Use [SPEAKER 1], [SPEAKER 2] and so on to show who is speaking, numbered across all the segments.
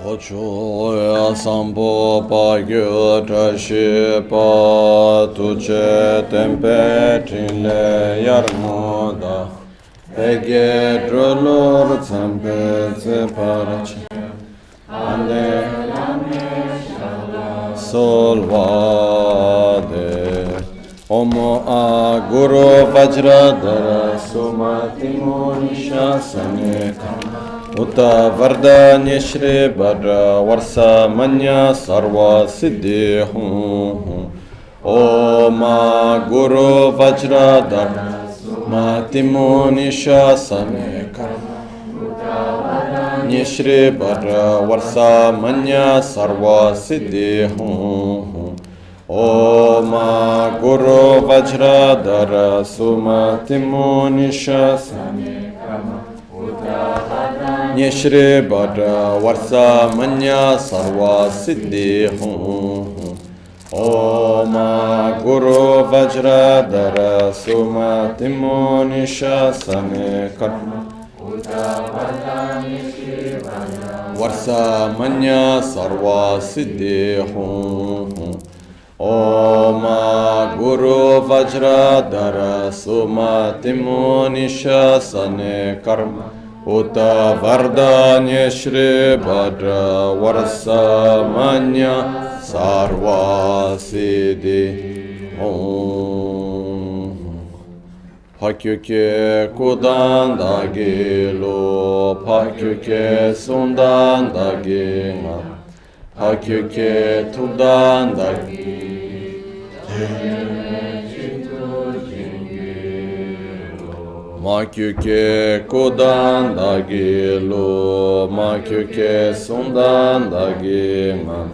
[SPEAKER 1] Ochoya sambo pa gyo trashi pa tuche tempe trile yarmoda Pege drolor tsampe tse parache Ande solvade Omo a guru vajradara sumati monisha saneka Uta vardanya shri badra varsa manya sarva siddhi hum Oma guru vajradara mati monisha same karma Uta vardanya shri badra varsa manya sarva siddhi hum Oma guru vajradara sumati monisha same karma Nyeshri Bhadra Varsa Manya Sarva Siddhi Hum Oma Guru Vajradara Sumati Monisha Same Karma Varsa Manya Sarva Siddhi Hum Oma Guru Vajradara Sumati Monisha Sane Karma Uta Vardanya Shri Bhadra Varsa Manya Sarva Siddhi Om Pakyuke Kudan Dagi Lo Pakyuke Sundan Dagi Pakyuke Tudan Dagi Makyuke kodan dagi lo, makyuke sundan dagi man.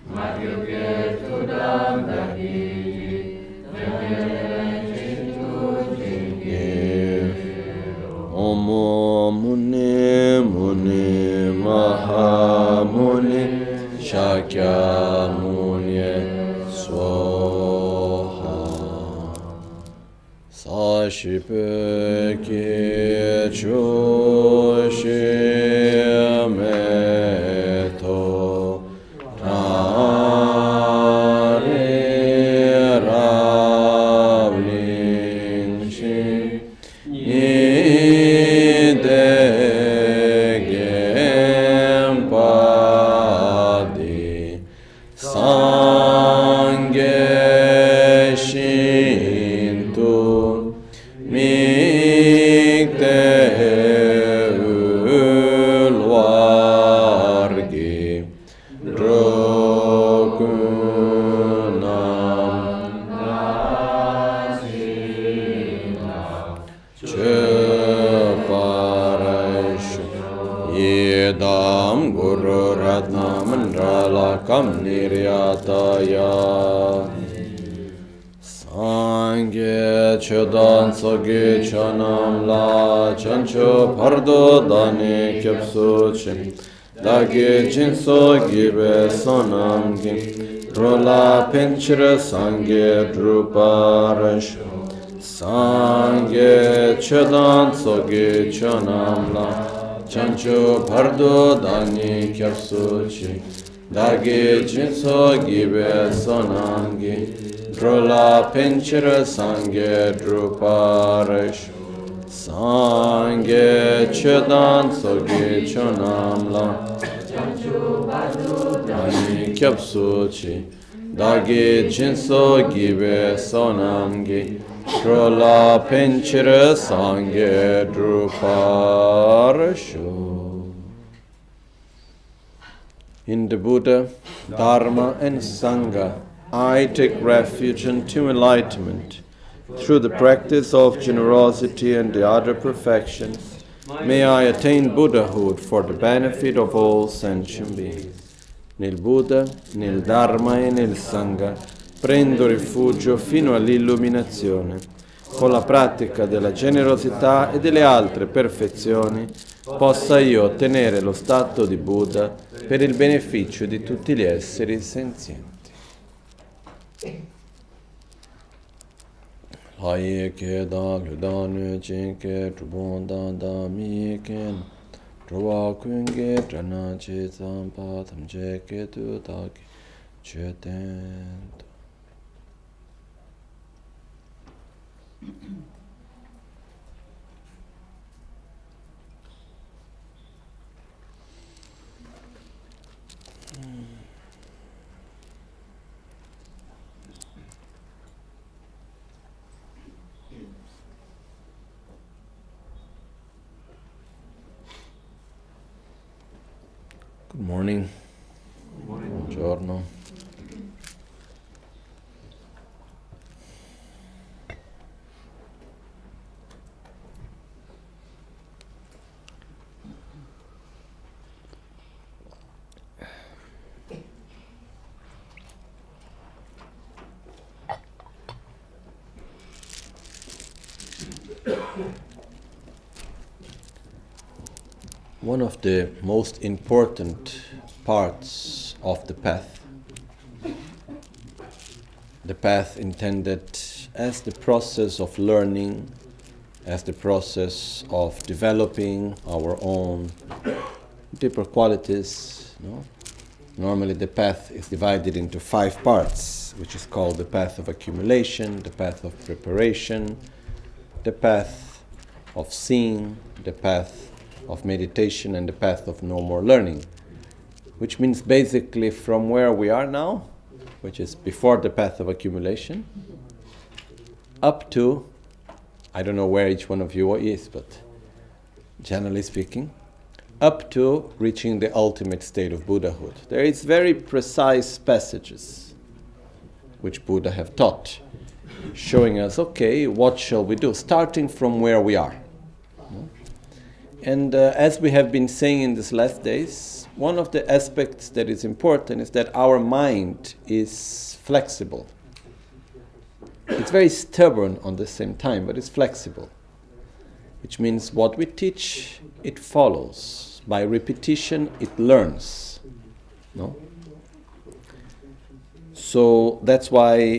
[SPEAKER 1] Makyuke kodan dagi, Omo muni muni maha muni shakya muni swaha. Sashipe ki chushi meto tari ravlin shi idegem padi sangye shintu mikte ulvargi drogunam chöparash yedam guru ratna mandrala kam niryataya Sangye chodan soge chanam la chancho pardo dane kyapso chin Dage jinso gibe sonam gim Rola pinchira sangye druparash Sangye chodan soge chanam la chancho pardo dane kyapso chin Dage jinso gibe sonam gim Drola pinchira sangye druparash Sangye chedan soge chonamla Ani kyapsuchi Dage jinso gibe sonamgi Drola pinchira sangye druparashu. In the Buddha, Dharma and Sangha I take refuge into enlightenment. Through the practice of generosity and the other perfections, may I attain Buddhahood for the benefit of all sentient beings. Nel Buddha, nel Dharma e nel Sangha prendo rifugio fino all'illuminazione. Con la pratica della generosità e delle altre perfezioni possa io ottenere lo stato di Buddha per il beneficio di tutti gli esseri senzienti. Haye ke da lu da nu jin ke tu bon da da mi ke Rwa Kunge Drana Chi Zampa Tamje Ketu Daki Cheten. Good morning.
[SPEAKER 2] Good morning.
[SPEAKER 1] Buongiorno. One of the most important parts of the path intended as the process of learning, as the process of developing our own deeper qualities. Normally the path is divided into 5 parts, which is called the path of accumulation, the path of preparation, the path of seeing, the path of meditation, and the path of no more learning, which means basically from where we are now, which is before the path of accumulation, up to, I don't know where each one of you is, but generally speaking, up to reaching the ultimate state of Buddhahood. There is very precise passages which Buddha have taught, showing us, okay, what shall we do, starting from where we are. And as we have been saying in these last days, one of the aspects that is important is that our mind is flexible. It's very stubborn on the same time, but it's flexible. Which means what we teach, it follows. By repetition, it learns. No? So that's why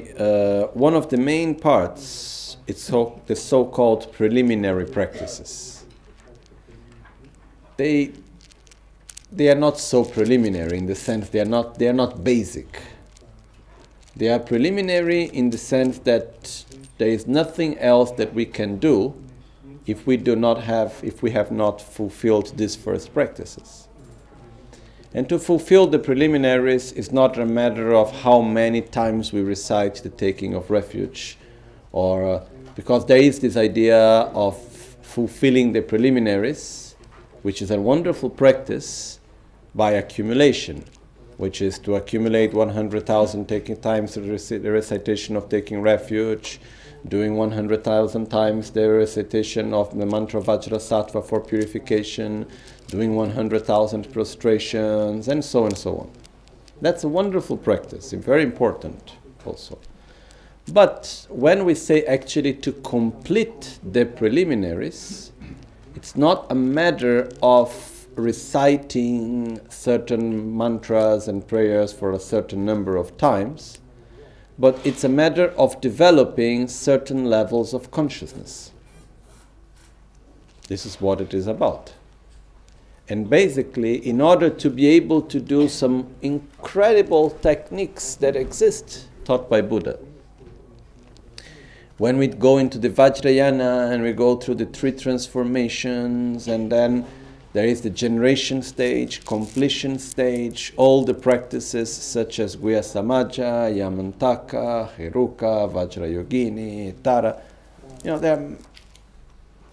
[SPEAKER 1] one of the main parts, it's the so-called preliminary practices. They are not so preliminary in the sense they are not basic. They are preliminary in the sense that there is nothing else that we can do if we have not fulfilled these first practices. And to fulfill the preliminaries is not a matter of how many times we recite the taking of refuge, or because there is this idea of fulfilling the preliminaries, which is a wonderful practice by accumulation, which is to accumulate 100,000 taking times the recitation of taking refuge, doing 100,000 times the recitation of the mantra Vajrasattva for purification, doing 100,000 prostrations, and so on. That's a wonderful practice, and very important also. But when we say actually to complete the preliminaries, it's not a matter of reciting certain mantras and prayers for a certain number of times, but it's a matter of developing certain levels of consciousness. This is what it is about. And basically, in order to be able to do some incredible techniques that exist, taught by Buddha, when we go into the Vajrayana and we go through the 3 transformations, and then there is the generation stage, completion stage, all the practices such as Guya Samaja, Yamantaka, Heruka, Vajrayogini, Tara, they're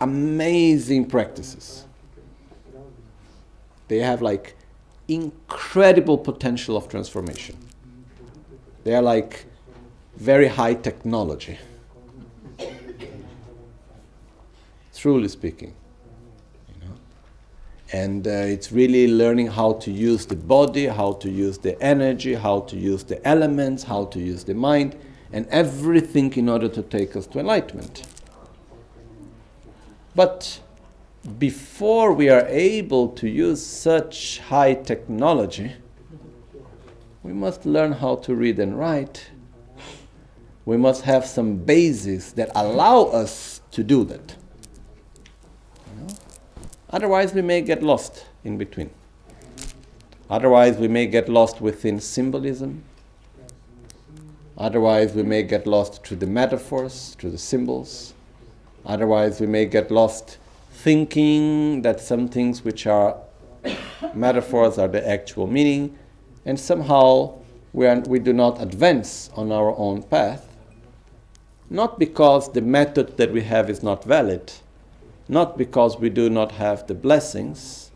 [SPEAKER 1] amazing practices. They have like incredible potential of transformation. They are like very high technology. Truly speaking, and it's really learning how to use the body, how to use the energy, how to use the elements, how to use the mind, and everything in order to take us to enlightenment. But before we are able to use such high technology, we must learn how to read and write. We must have some bases that allow us to do that. Otherwise, we may get lost. in between. Otherwise, we may get lost within symbolism. Otherwise, we may get lost through the metaphors, through the symbols. Otherwise, we may get lost thinking that some things which are metaphors are the actual meaning, and somehow we do not advance on our own path, not because the method that we have is not valid, not because we do not have the blessings,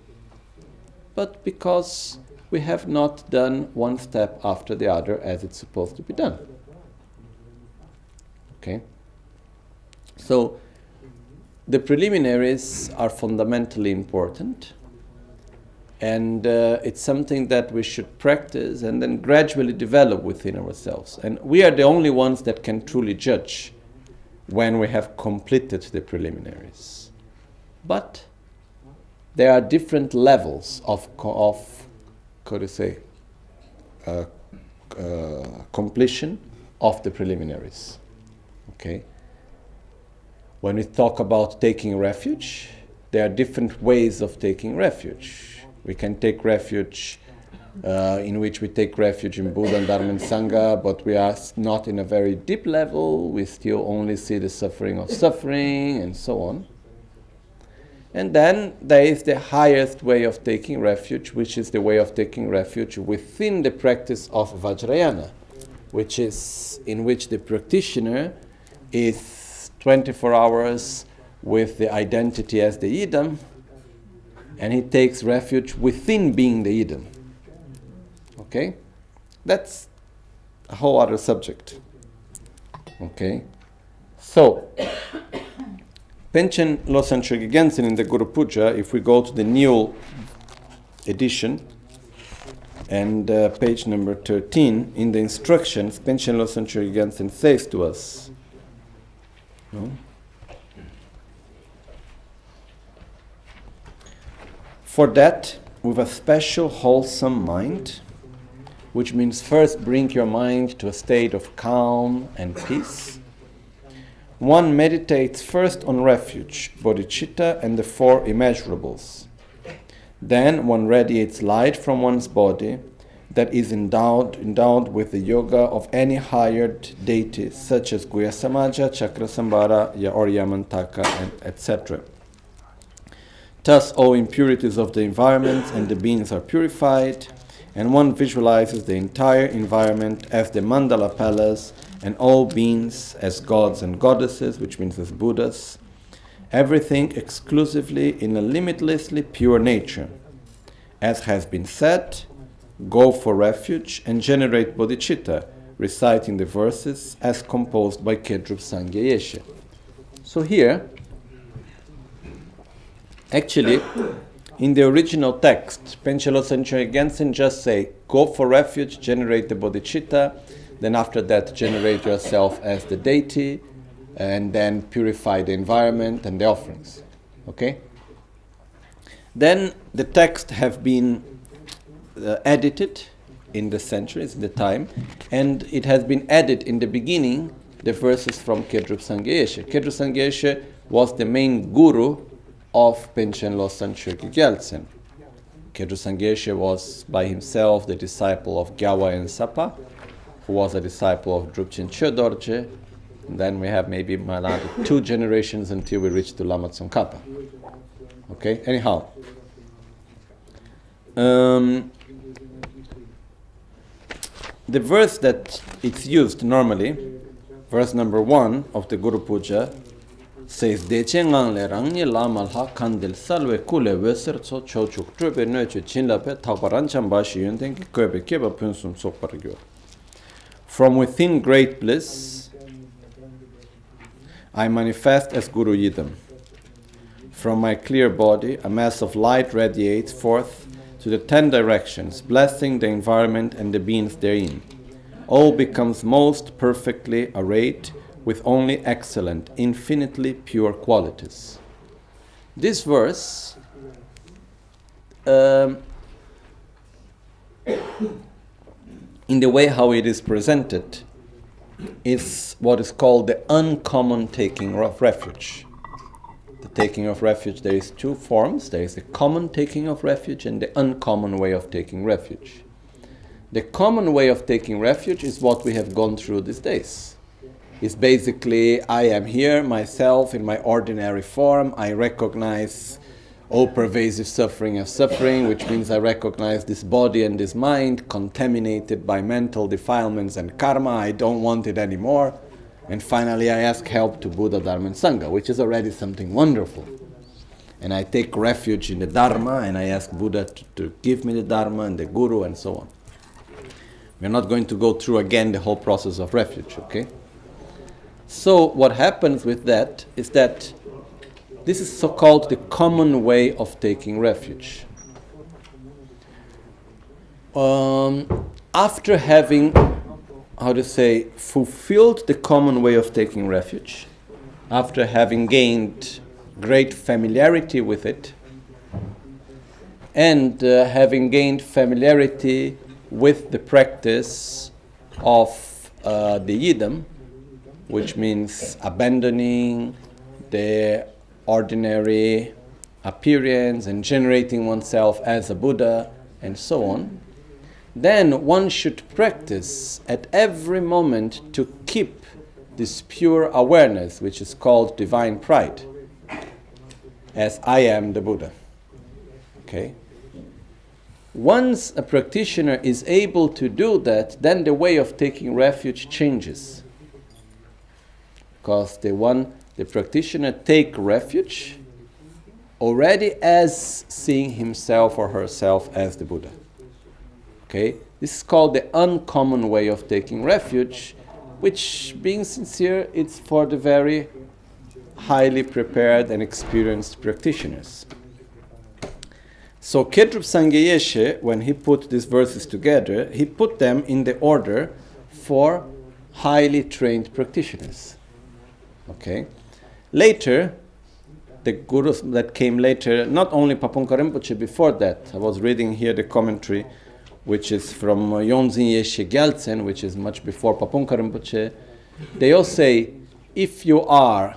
[SPEAKER 1] but because we have not done one step after the other as it's supposed to be done. Okay? So, the preliminaries are fundamentally important, and it's something that we should practice and then gradually develop within ourselves. And we are the only ones that can truly judge when we have completed the preliminaries. But there are different levels of completion of the preliminaries. Okay? When we talk about taking refuge, there are different ways of taking refuge. We can take refuge in which we take refuge in Buddha and Dharma and Sangha, but we are not in a very deep level. We still only see the suffering of suffering and so on. And then there is the highest way of taking refuge, which is the way of taking refuge within the practice of Vajrayana, which is in which the practitioner is 24 hours with the identity as the idam, and he takes refuge within being the idam. Okay? That's a whole other subject. Okay? So, Panchen Losang Chökyi Gyaltsen in the Guru Puja, if we go to the new edition, and page number 13, in the instructions, Panchen Losang Chökyi Gyaltsen says to us, no? For that, with a special wholesome mind, which means first bring your mind to a state of calm and peace, one meditates first on refuge, bodhicitta, and the four immeasurables. Then one radiates light from one's body that is endowed with the yoga of any hired deity, such as Guhya Samaja, Chakrasambhara, or Yamantaka, etc. Thus, all impurities of the environment and the beings are purified, and one visualizes the entire environment as the mandala palace, and all beings as gods and goddesses, which means as Buddhas, everything exclusively in a limitlessly pure nature. As has been said, go for refuge and generate bodhicitta, reciting the verses as composed by Kedrup Sangye Yeshe. So here, actually, in the original text, Panchen Losang Chökyi Gyaltsen just say, go for refuge, generate the bodhicitta, then after that generate yourself as the deity, and then purify the environment and the offerings. Okay? Then the text have been edited in the centuries, in the time, and it has been added in the beginning, the verses from Kedrup Sangye Yeshe. Kedrup Sangye Yeshe was the main guru of Panchen Losang Chökyi Gyaltsen. Kedrup Sangye Yeshe was by himself the disciple of Gyawa and Sapa, who was a disciple of Drupchen Chödorje. And then we have maybe another 2 generations until we reach to Lama Tsongkhapa. Okay, anyhow. The verse that it's used normally, verse number 1 of the Guru Puja, says Deche ngang le rangye lamal ha kandil salwe kule weser tso chochuk trube noche chinlape tauparan chambashi yuntenki koebe keba punsum sokparagyo. From within great bliss, I manifest as Guru Yidam. From my clear body, a mass of light radiates forth to the 10 directions, blessing the environment and the beings therein. All becomes most perfectly arrayed with only excellent, infinitely pure qualities. This verse in the way how it is presented, is what is called the uncommon taking of refuge. the taking of refuge, there is two forms. There is the common taking of refuge and the uncommon way of taking refuge. The common way of taking refuge is what we have gone through these days. It's basically, I am here, myself, in my ordinary form. I recognize all-pervasive suffering as suffering, which means I recognize this body and this mind contaminated by mental defilements and karma. I don't want it anymore. And finally, I ask help to Buddha, Dharma, and Sangha, which is already something wonderful. And I take refuge in the Dharma, and I ask Buddha to give me the Dharma and the Guru, and so on. We're not going to go through again the whole process of refuge, okay? So what happens with that is that this is so-called the common way of taking refuge. After having, fulfilled the common way of taking refuge, after having gained great familiarity with it, and having gained familiarity with the practice of the yidam, which means abandoning the ordinary appearance and generating oneself as a Buddha and so on, then one should practice at every moment to keep this pure awareness, which is called divine pride, as I am the Buddha. Okay? Once a practitioner is able to do that, then the way of taking refuge changes. Because the practitioner take refuge already as seeing himself or herself as the Buddha. Okay? This is called the uncommon way of taking refuge, which, being sincere, it's for the very highly prepared and experienced practitioners. So Kedrup Sangye Yeshe, when he put these verses together, he put them in the order for highly trained practitioners. Okay. Later, the gurus that came later, not only Papunka Rinpoche, before that, I was reading here the commentary, which is from Yonzin Yeshe Gyaltsen, which is much before Papunka Rinpoche. They all say, if you are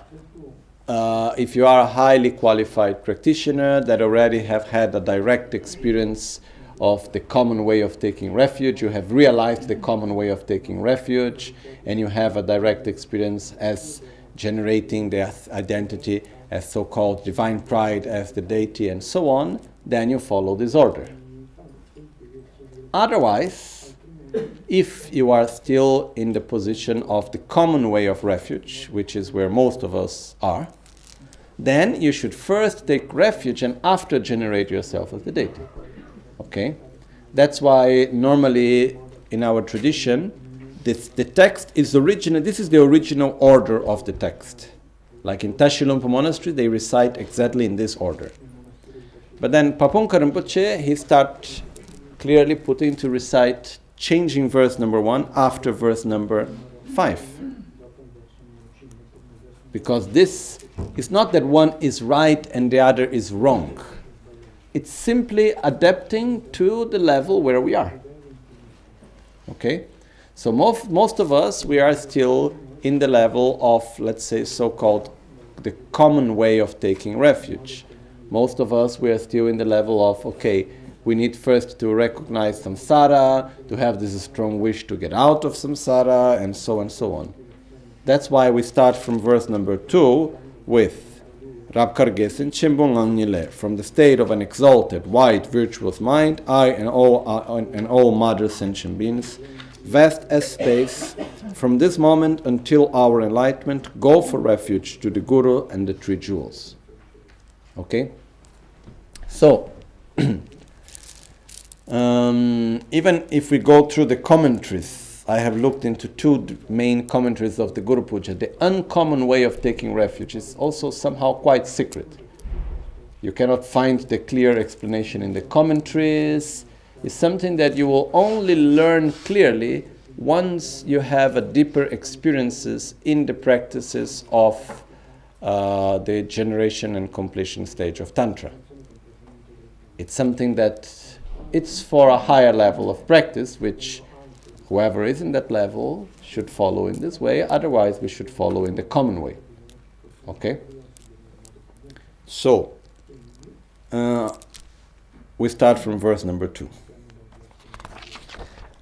[SPEAKER 1] a highly qualified practitioner that already have had a direct experience of the common way of taking refuge, you have realized the common way of taking refuge, and you have a direct experience as generating the identity as so-called divine pride as the deity and so on, then you follow this order. Otherwise, if you are still in the position of the common way of refuge, which is where most of us are, then you should first take refuge and after generate yourself as the deity. Okay? That's why normally in our tradition, the text is original. This is the original order of the text. Like in Tashilumpa Monastery, they recite exactly in this order. But then Papunka Rinpoche, he starts clearly putting to recite, changing verse number 1 after verse number 5. Because this is not that one is right and the other is wrong. It's simply adapting to the level where we are. Okay? So most of us, we are still in the level of, let's say, so-called the common way of taking refuge. Most of us, we are still in the level of, okay, we need first to recognize samsara, to have this strong wish to get out of samsara, and so on. That's why we start from verse number 2 with Rabkargesen Chimbungang Nile, from the state of an exalted, white, virtuous mind, I and all mother sentient beings, vast as space, from this moment until our enlightenment, go for refuge to the Guru and the three jewels. Okay? So, even if we go through the commentaries, I have looked into two main commentaries of the Guru Puja. The uncommon way of taking refuge is also somehow quite secret. You cannot find the clear explanation in the commentaries. It's something that you will only learn clearly once you have a deeper experiences in the practices of the generation and completion stage of Tantra. It's something that it's for a higher level of practice, which whoever is in that level should follow in this way, otherwise we should follow in the common way. Okay? So, we start from verse number 2.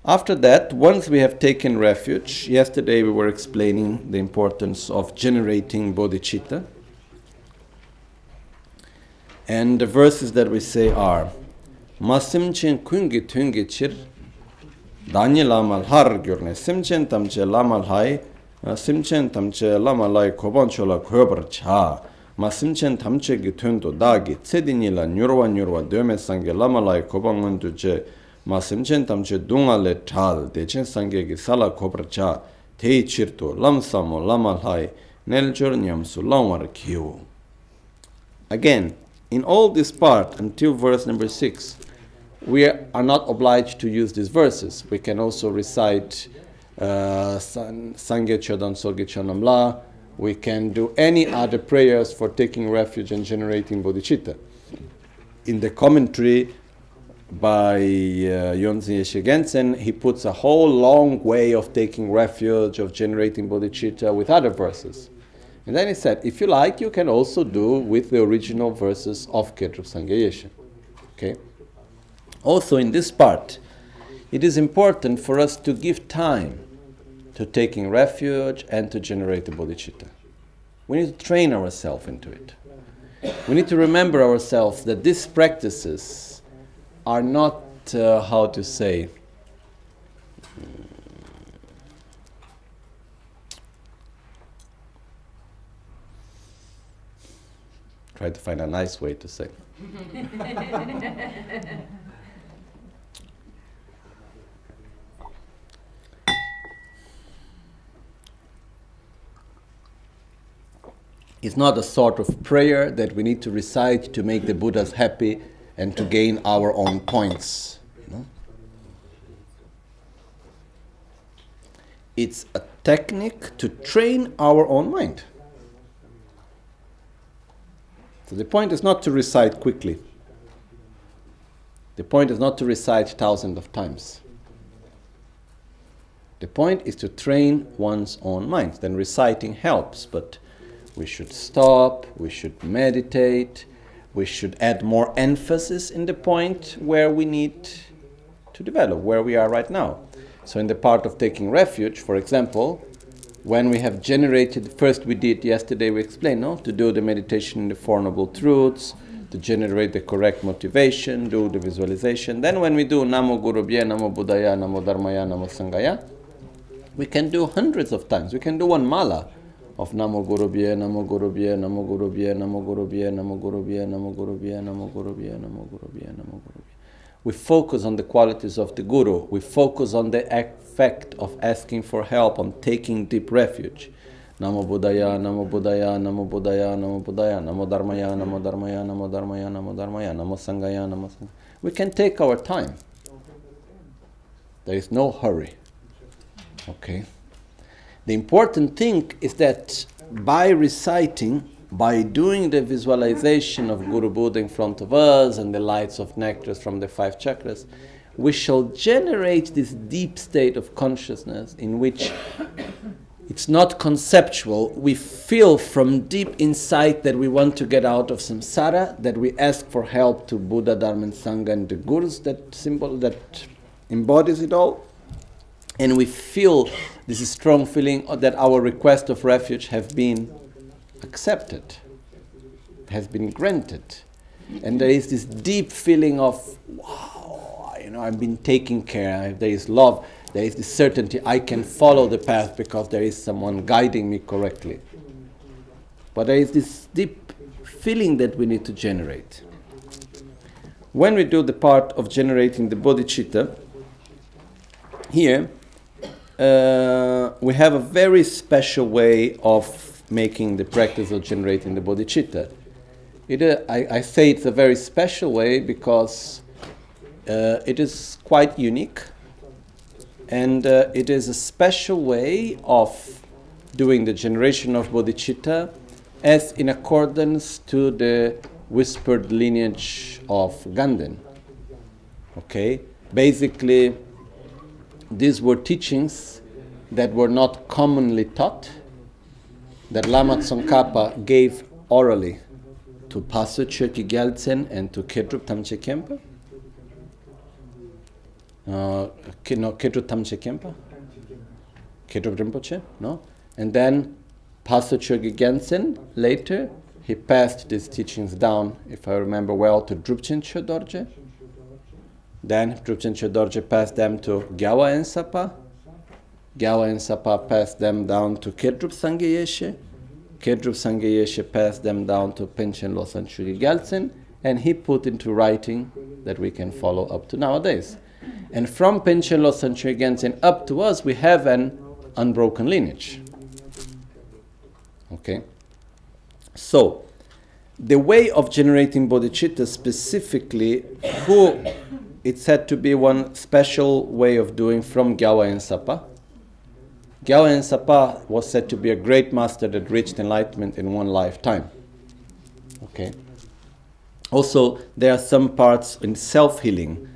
[SPEAKER 1] After that, once we have taken refuge, yesterday we were explaining the importance of generating bodhicitta. And the verses that we say are Masimchen kungi tungi chir Danye lamal har gyurne simchen tamche lamal hai simchen tamche lamal hai kobanchola kobar cha Masimchen tamche gi tundo dagi tsedinila nyurwa döme sange lamal hai kobangundu je Masimchen tamche dunga le tal dechen sange gi sala kobar cha tei chirto lamsamo lamal hai neljor nyamsu lamwar kiyo. Again, in all this part until verse number 6, we are not obliged to use these verses. We can also recite Sangye Chodan Soge Chanamla. We can do any other prayers for taking refuge and generating bodhicitta. In the commentary by Yonzi Yeshe Gensen, he puts a whole long way of taking refuge, of generating bodhicitta with other verses. And then he said, if you like, you can also do with the original verses of Kedrup Sangye Yeshe. Okay? Also in this part, it is important for us to give time to taking refuge and to generate the bodhicitta. We need to train ourselves into it. We need to remember ourselves that these practices are not, how to say, try to find a nice way to say. It's not a sort of prayer that we need to recite to make the Buddhas happy and to gain our own points. You know? It's a technique to train our own mind. So the point is not to recite quickly. The point is not to recite thousands of times. The point is to train one's own mind. Then reciting helps, but we should stop, we should meditate, we should add more emphasis in the point where we need to develop, where we are right now. So in the part of taking refuge, for example, when we have generated, first we did, yesterday we explained, no? To do the meditation in the Four Noble Truths, to generate the correct motivation, do the visualization. Then when we do Namo Guru Bhye, Namo Buddhaya, Namo Dharmaya, Namo Sanghaya, we can do hundreds of times. We can do one mala of Namo Guru Bhye, Namo Guru Bhye, Namo Guru Bhye, Namo Guru Bhye, Namo Guru Bhye, Namo Guru Bhye, Namo Guru Bhye, Namo Guru Bhye, Namo Guru Bhye. We focus on the qualities of the Guru. We focus on the effect of asking for help, on taking deep refuge. Namo Buddhaya, Namo Buddhaya, Namo Buddhaya, Namo Buddhaya, Namo Dharmaya, Namo Dharmaya, Namo Dharmaya, Namo Dharmaya, Namo Sanghaya, Namo Sanghaya. We can take our time. There is no hurry. Okay? The important thing is that by reciting, by doing the visualization of Guru Buddha in front of us and the lights of nectars from the 5 chakras, we shall generate this deep state of consciousness in which it's not conceptual. We feel from deep inside that we want to get out of samsara, that we ask for help to Buddha, Dharma and Sangha and the Gurus, that symbol that embodies it all. And we feel this strong feeling that our request of refuge have been accepted, has been granted. And there is this deep feeling of, wow, I've been taken care of. There is love, there is this certainty I can follow the path because there is someone guiding me correctly. But there is this deep feeling that we need to generate. When we do the part of generating the bodhicitta, here we have a very special way of making the practice of generating the bodhicitta. I say it's a very special way because it is quite unique, and it is a special way of doing the generation of bodhicitta as in accordance to the whispered lineage of Ganden. Okay? Basically, these were teachings that were not commonly taught, that Lama Tsongkhapa gave orally to Paso Chökyi Gyaltsen and to Kedrup Tamche Kempa. Kedrup Tamche Kempa? Kedrup Rinpoche, no? And then Paso Chökyi Gyaltsen, later, he passed these teachings down, if I remember well, to Drupchen Chodorje. Then Drupchen Chodorje passed them to Gyawa and Sapa. Gyawa and Sapa passed them down to Kedrup Sangye Yeshe. Kedrup Sangye Yeshe passed them down to Penchen Losan Chökyi Gyaltsen, and he put into writing that we can follow up to nowadays. And from Penchen Losan Chökyi Gyaltsen up to us, we have an unbroken lineage. Okay? So, the way of generating bodhicitta specifically, it's said to be one special way of doing from Gyawa and Sapa. Gyawa and Sapa was said to be a great master that reached enlightenment in one lifetime. Okay. Also, there are some parts in self-healing,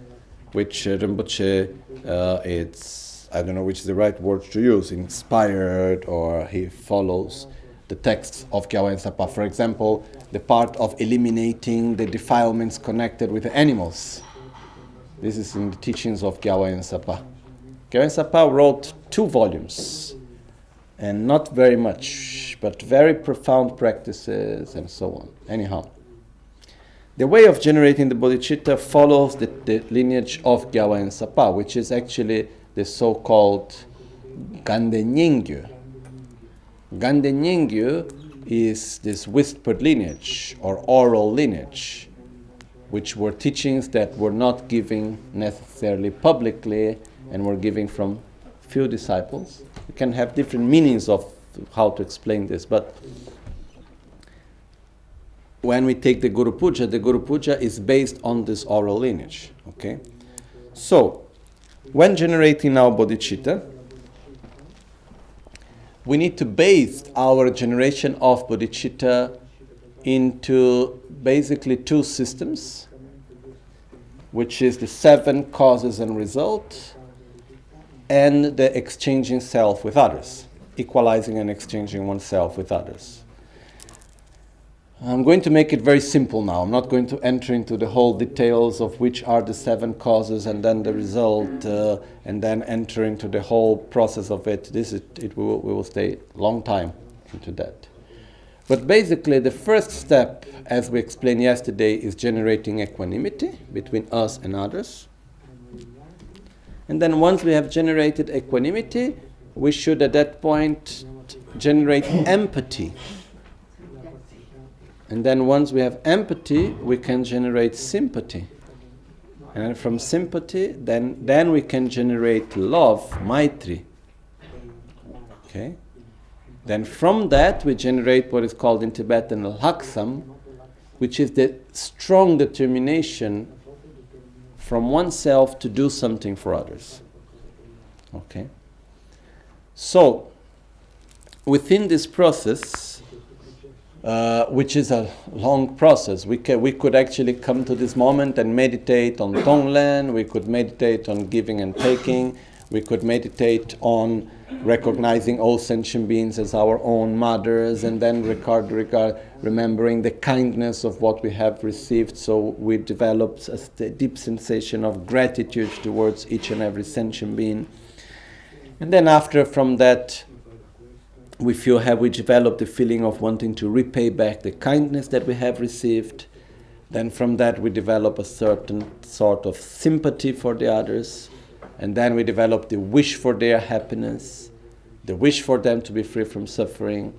[SPEAKER 1] which Rinpoche, it's, I don't know which is the right word to use, inspired, or he follows the texts of Gyawa and Sapa. For example, the part of eliminating the defilements connected with the animals. This is in the teachings of Gyawa and Sapa. Gyawa and Sapa wrote 2 volumes, and not very much, but very profound practices and so on. Anyhow, the way of generating the bodhicitta follows the lineage of Gyawa and Sapa, which is actually the so-called Gande Nyingyo. Gande Nyingyo is this whispered lineage or oral lineage, which were teachings that were not given necessarily publicly and were given from few disciples. You can have different meanings of how to explain this, but when we take the Guru Puja is based on this oral lineage. Okay? So, when generating now bodhicitta, we need to base our generation of bodhicitta into basically 2 systems, which is the 7 causes and results, and the exchanging self with others, equalizing and exchanging oneself with others. I'm going to make it very simple now. I'm not going to enter into the whole details of which are the 7 causes and then the result, and then enter into the whole process of it. We will stay a long time into that. But basically, the first step, as we explained yesterday, is generating equanimity between us and others. And then once we have generated equanimity, we should at that point generate empathy. And then once we have empathy, we can generate sympathy. And from sympathy, then we can generate love, maitri. Okay? Then from that, we generate what is called in Tibetan laksam, which is the strong determination from oneself to do something for others. Okay? So, within this process, which is a long process, we could actually come to this moment and meditate on Tonglen, we could meditate on giving and taking, we could meditate on recognizing all sentient beings as our own mothers, and then remembering the kindness of what we have received, so we develop a deep sensation of gratitude towards each and every sentient being. And then from that, we develop the feeling of wanting to repay back the kindness that we have received. Then from that, we develop a certain sort of sympathy for the others. And then we develop the wish for their happiness, the wish for them to be free from suffering,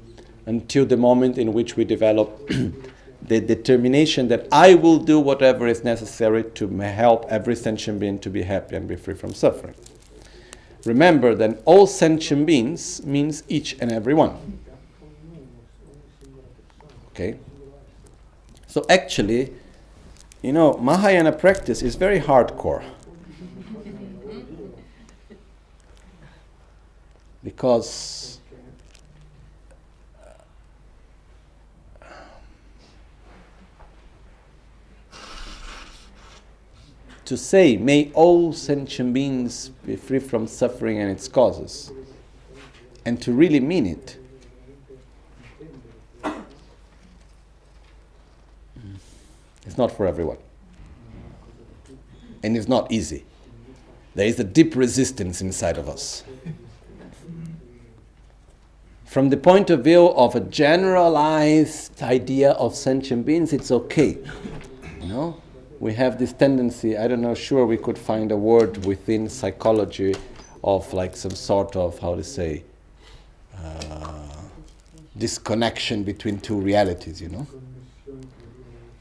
[SPEAKER 1] until the moment in which we develop the determination that I will do whatever is necessary to help every sentient being to be happy and be free from suffering. Remember that all sentient beings means each and every one. Okay? So actually, Mahayana practice is very hardcore. Because to say, may all sentient beings be free from suffering and its causes, and to really mean it, It's not for everyone. And it's not easy. There is a deep resistance inside of us. From the point of view of a generalized idea of sentient beings, it's okay. We have this tendency, I don't know, sure we could find a word within psychology of like some sort of, disconnection between two realities,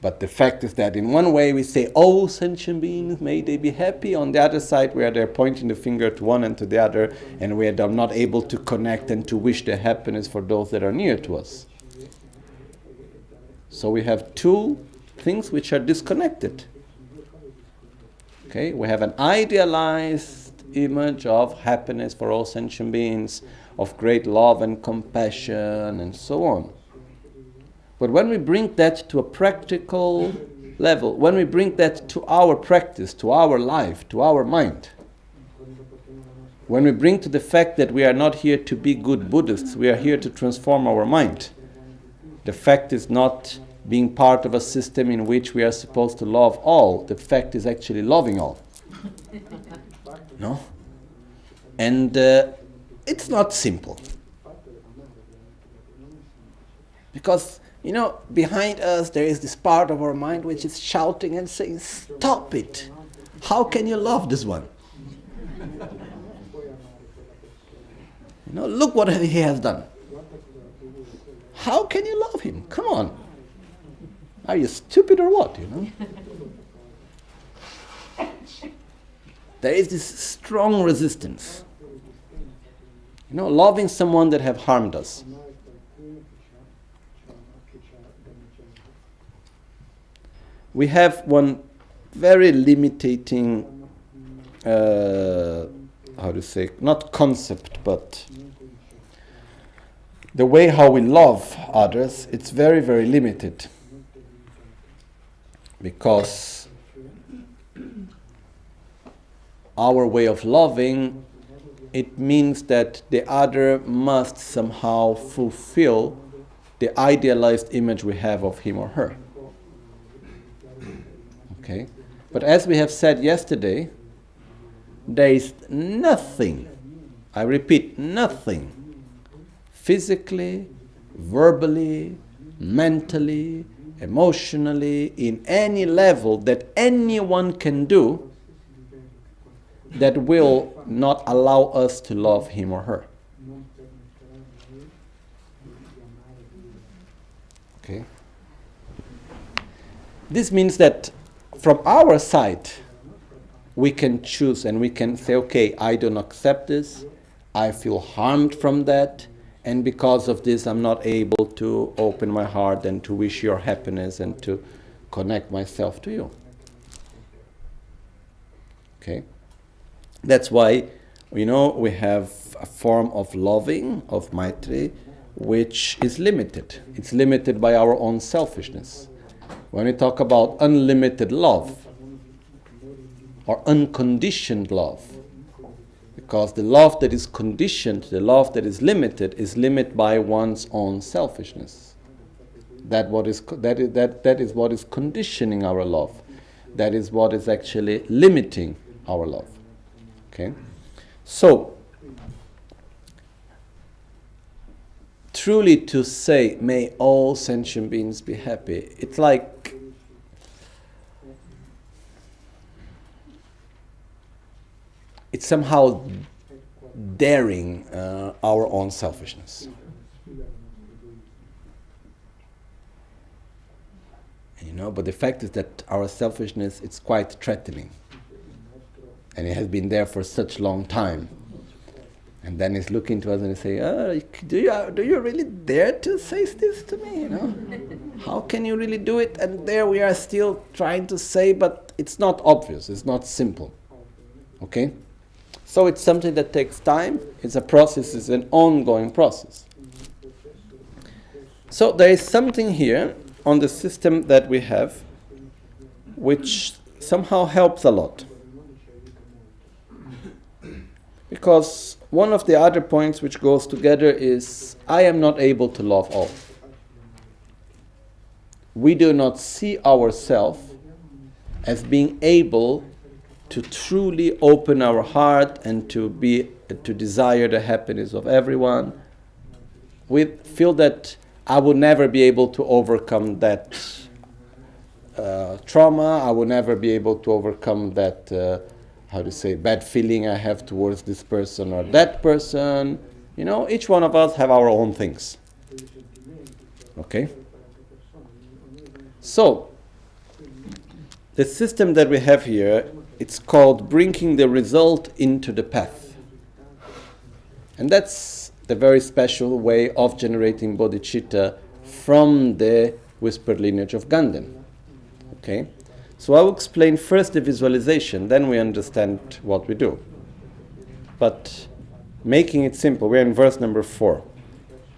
[SPEAKER 1] But the fact is that in one way we say, oh, sentient beings, may they be happy. On the other side, we are there pointing the finger to one and to the other, and we are not able to connect and to wish the happiness for those that are near to us. So we have two things which are disconnected. Okay, we have an idealized image of happiness for all sentient beings, of great love and compassion, and so on. But when we bring that to a practical level, when we bring that to our practice, to our life, to our mind, when we bring to the fact that we are not here to be good Buddhists, we are here to transform our mind. The fact is not being part of a system in which we are supposed to love all. The fact is actually loving all. No? And it's not simple. Because behind us there is this part of our mind which is shouting and saying, stop it! How can you love this one? Look what he has done. How can you love him? Come on. Are you stupid or what, There is this strong resistance. Loving someone that have harmed us. We have one very limiting, not concept, but the way how we love others, it's very, very limited. Because our way of loving, it means that the other must somehow fulfill the idealized image we have of him or her. Okay? But as we have said yesterday, there is nothing, I repeat, nothing, physically, verbally, mentally, emotionally, in any level that anyone can do that will not allow us to love him or her. Okay? This means that from our side, we can choose and we can say, okay, I don't accept this, I feel harmed from that, and because of this I'm not able to open my heart and to wish your happiness and to connect myself to you. Okay? That's why, we have a form of loving, of Maitri, which is limited. It's limited by our own selfishness. When we talk about unlimited love, or unconditioned love, because the love that is conditioned, the love that is limited by one's own selfishness. That is what is conditioning our love. That is what is actually limiting our love. Okay? So, truly to say, may all sentient beings be happy, it's like it's somehow daring our own selfishness. But the fact is that our selfishness, it's quite threatening. And it has been there for such long time. And then it's looking to us and say, do you really dare to say this to me? How can you really do it? And there we are still trying to say, but it's not obvious, it's not simple. Okay? So it's something that takes time, it's a process, it's an ongoing process. So there is something here on the system that we have which somehow helps a lot. Because one of the other points which goes together is, I am not able to love all. We do not see ourselves as being able to truly open our heart and to desire the happiness of everyone, we feel that I will never be able to overcome that trauma. I will never be able to overcome that, bad feeling I have towards this person or that person. Each one of us have our own things. Okay? So, the system that we have here, it's called bringing the result into the path. And that's the very special way of generating bodhicitta from the whispered lineage of Ganden. Okay? So I will explain first the visualization, then we understand what we do. But making it simple, we're in verse number 4.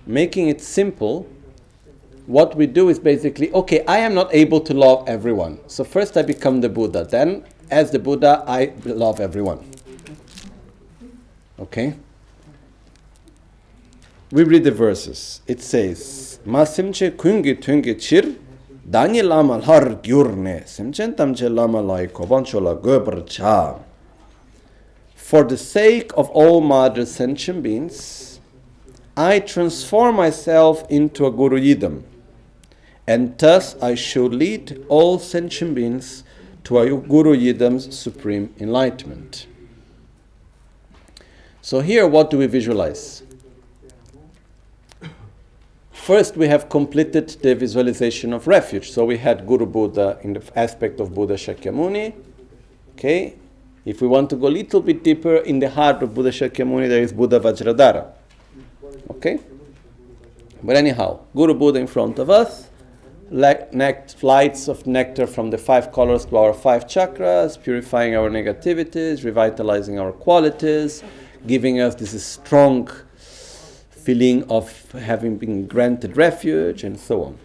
[SPEAKER 1] Making it simple, what we do is basically, okay, I am not able to love everyone. So first I become the Buddha. Then, as the Buddha, I love everyone. Okay? We read the verses. It says, Masimche kungi tungi chir, Dani lama har gyurne, simchentamche lama lai kobanchola gobar cha. For the sake of all mother sentient beings, I transform myself into a Guru Yidam, and thus I should lead all sentient beings to a Guru Yidam's supreme enlightenment. So here, what do we visualize? First, we have completed the visualization of refuge. So we had Guru Buddha in the aspect of Buddha Shakyamuni. Okay? If we want to go a little bit deeper, in the heart of Buddha Shakyamuni, there is Buddha Vajradhara. Okay? But anyhow, Guru Buddha in front of us, flights of nectar from the 5 colors to our 5 chakras, purifying our negativities, revitalizing our qualities, giving us this strong feeling of having been granted refuge, and so on.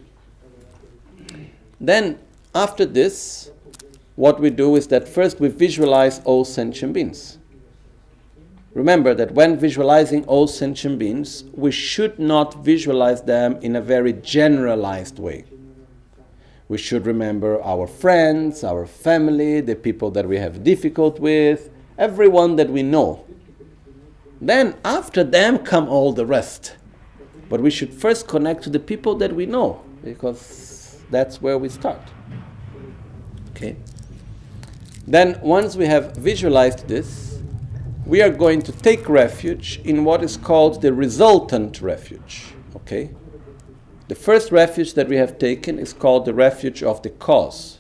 [SPEAKER 1] Then, after this, what we do is that first we visualize all sentient beings. Remember that when visualizing all sentient beings, we should not visualize them in a very generalized way. We should remember our friends, our family, the people that we have difficult with, everyone that we know. Then after them come all the rest. But we should first connect to the people that we know, because that's where we start. Okay? Then once we have visualized this, we are going to take refuge in what is called the resultant refuge. Okay? The first refuge that we have taken is called the refuge of the cause,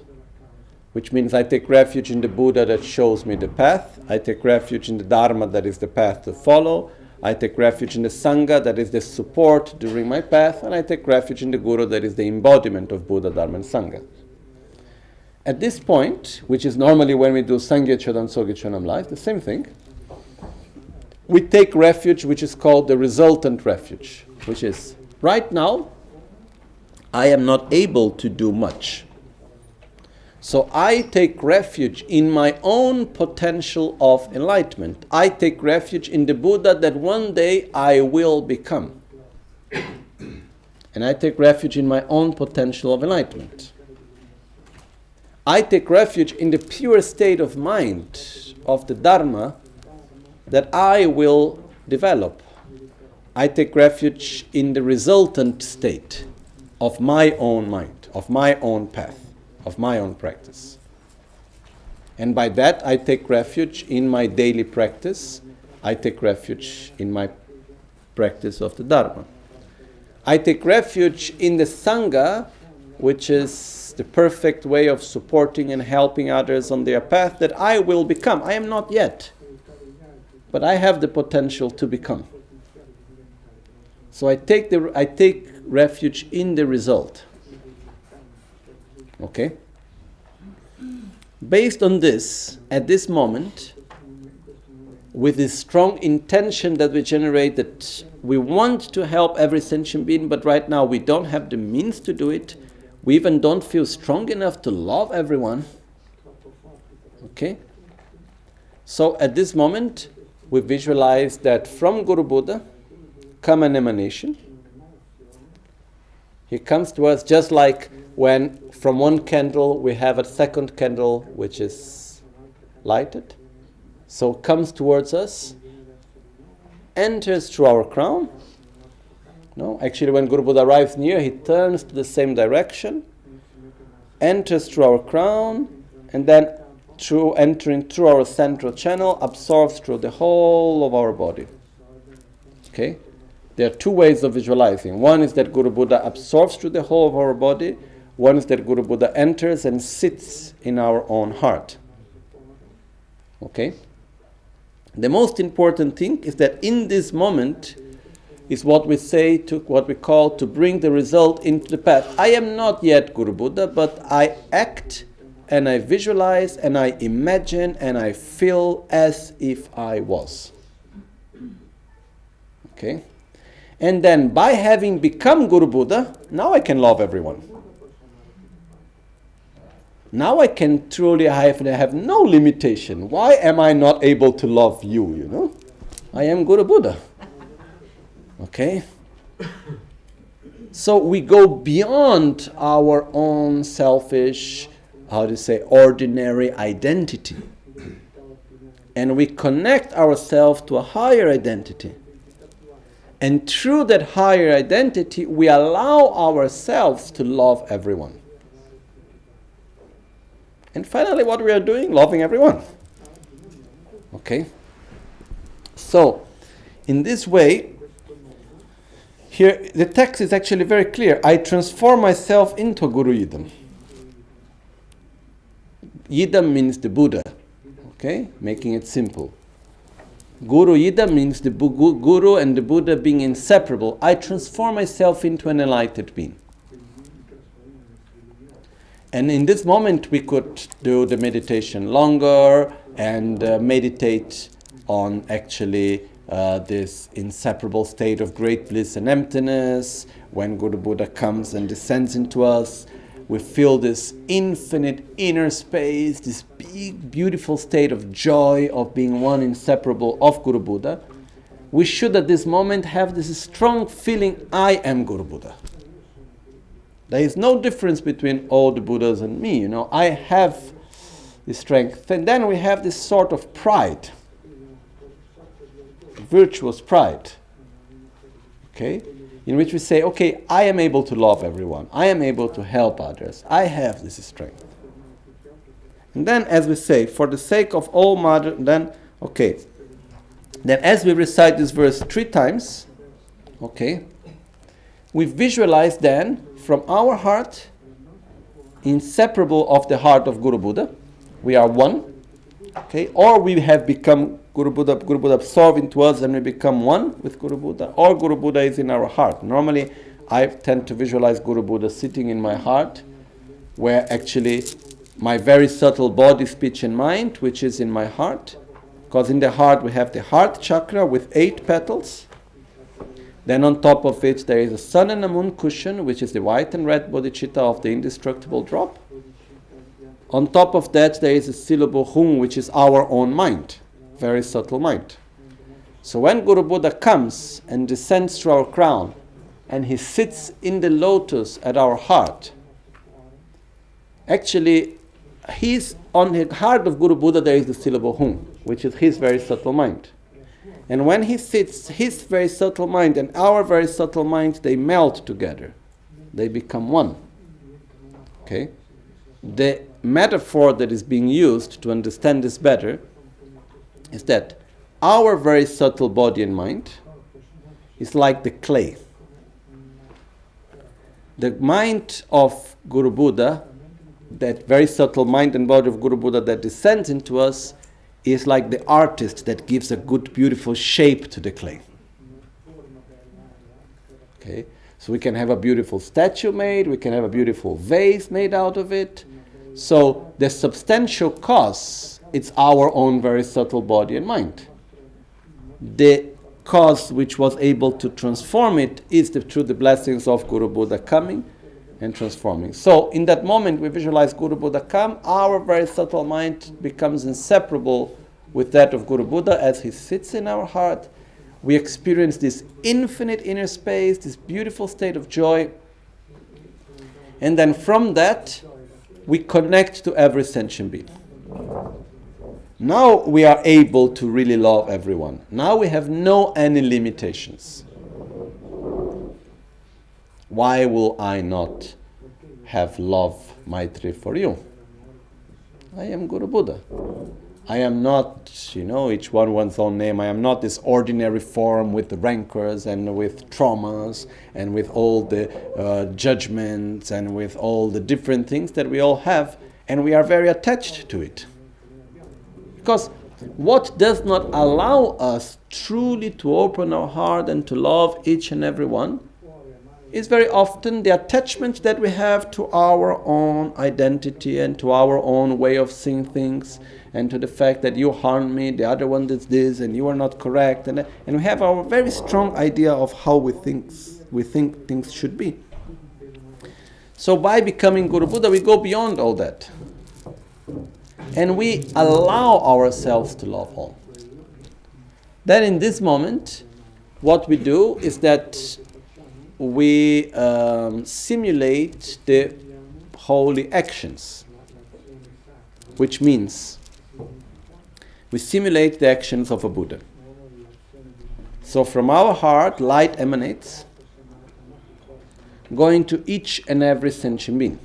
[SPEAKER 1] which means I take refuge in the Buddha that shows me the path. I take refuge in the Dharma that is the path to follow. I take refuge in the Sangha that is the support during my path. And I take refuge in the Guru that is the embodiment of Buddha, Dharma, and Sangha. At this point, which is normally when we do Sangye Chodam Sogi Chonam life, the same thing, we take refuge which is called the resultant refuge, which is, right now, I am not able to do much. So I take refuge in my own potential of enlightenment. I take refuge in the Buddha that one day I will become. And I take refuge in my own potential of enlightenment. I take refuge in the pure state of mind of the Dharma that I will develop. I take refuge in the resultant state of my own mind, of my own path, of my own practice. And by that I take refuge in my daily practice. I take refuge in my practice of the Dharma. I take refuge in the Sangha, which is the perfect way of supporting and helping others on their path that I will become. I am not yet, but I have the potential to become. So I take refuge in the result. Okay? Based on this, at this moment, with this strong intention that we generate that we want to help every sentient being, but right now we don't have the means to do it, we even don't feel strong enough to love everyone. Okay? So at this moment, we visualize that from Guru Buddha come an emanation. He comes to us just like when from one candle we have a second candle which is lighted. So comes towards us, enters through our crown. No, actually when Guru Buddha arrives near, he turns to the same direction, enters through our crown, and then entering through our central channel, absorbs through the whole of our body. Okay? There are two ways of visualizing. One is that Guru Buddha absorbs through the whole of our body. One is that Guru Buddha enters and sits in our own heart. Okay? The most important thing is that in this moment is what we say, what we call to bring the result into the path. I am not yet Guru Buddha, but I act and I visualize and I imagine and I feel as if I was. Okay? And then by having become Guru Buddha, now I can love everyone. Now I can truly have no limitation. Why am I not able to love you, I am Guru Buddha. Okay? So we go beyond our own selfish, ordinary identity. And we connect ourselves to a higher identity. And through that higher identity, we allow ourselves to love everyone. And finally, what we are doing, loving everyone. Okay? So, in this way, here the text is actually very clear. I transform myself into Guru Yidam. Yidam means the Buddha. Okay? Making it simple. Guru Yidam means the Guru and the Buddha being inseparable. I transform myself into an enlightened being. And in this moment we could do the meditation longer and meditate on actually this inseparable state of great bliss and emptiness. When Guru Buddha comes and descends into us, we feel this infinite inner space, this big, beautiful state of joy of being one inseparable of Guru Buddha. We should at this moment have this strong feeling, I am Guru Buddha. There is no difference between all the Buddhas and me, I have the strength. And then we have this sort of pride, virtuous pride, okay? In which we say, okay, I am able to love everyone. I am able to help others. I have this strength. And then, as we say, for the sake of all mother, then as we recite this verse 3 times, okay, we visualize then from our heart, inseparable of the heart of Guru Buddha, we are one, okay, or we have become Guru Buddha absorbed into us and we become one with Guru Buddha, or Guru Buddha is in our heart. Normally, I tend to visualize Guru Buddha sitting in my heart, where actually my very subtle body, speech and mind, which is in my heart, because in the heart we have the heart chakra with 8 petals. Then on top of it there is a sun and a moon cushion, which is the white and red Bodhichitta of the indestructible drop. On top of that there is a syllable Hum, which is our own mind, very subtle mind. So when Guru Buddha comes and descends through our crown and he sits in the lotus at our heart, actually he's on the heart of Guru Buddha there is the syllable Hum, which is his very subtle mind. And when he sits, his very subtle mind and our very subtle mind, they melt together. They become one. Okay? The metaphor that is being used to understand this better is that our very subtle body and mind is like the clay. The mind of Guru Buddha, that very subtle mind and body of Guru Buddha that descends into us, is like the artist that gives a good, beautiful shape to the clay. Okay? So we can have a beautiful statue made, we can have a beautiful vase made out of it. So the substantial cause, it's our own very subtle body and mind. The cause which was able to transform it is through the blessings of Guru Buddha coming and transforming. So in that moment we visualize Guru Buddha come, our very subtle mind becomes inseparable with that of Guru Buddha as he sits in our heart. We experience this infinite inner space, this beautiful state of joy, And then from that, we connect to every sentient being. Now we are able to really love everyone. Now we have no any limitations. Why will I not have love, Maitri, for you? I am Guru Buddha. I am not, each one one's own name. I am not this ordinary form with the rancors and with traumas and with all the judgments and with all the different things that we all have, and we are very attached to it. Because what does not allow us truly to open our heart and to love each and every one is very often the attachment that we have to our own identity and to our own way of seeing things, and to the fact that you harmed me, the other one did this, and you are not correct, and we have our very strong idea of how we think things should be. So by becoming Guru Buddha, we go beyond all that, and we allow ourselves to love all. Then in this moment, what we do is that we simulate the holy actions, which means we simulate the actions of a Buddha. So from our heart, light emanates, going to each and every sentient being.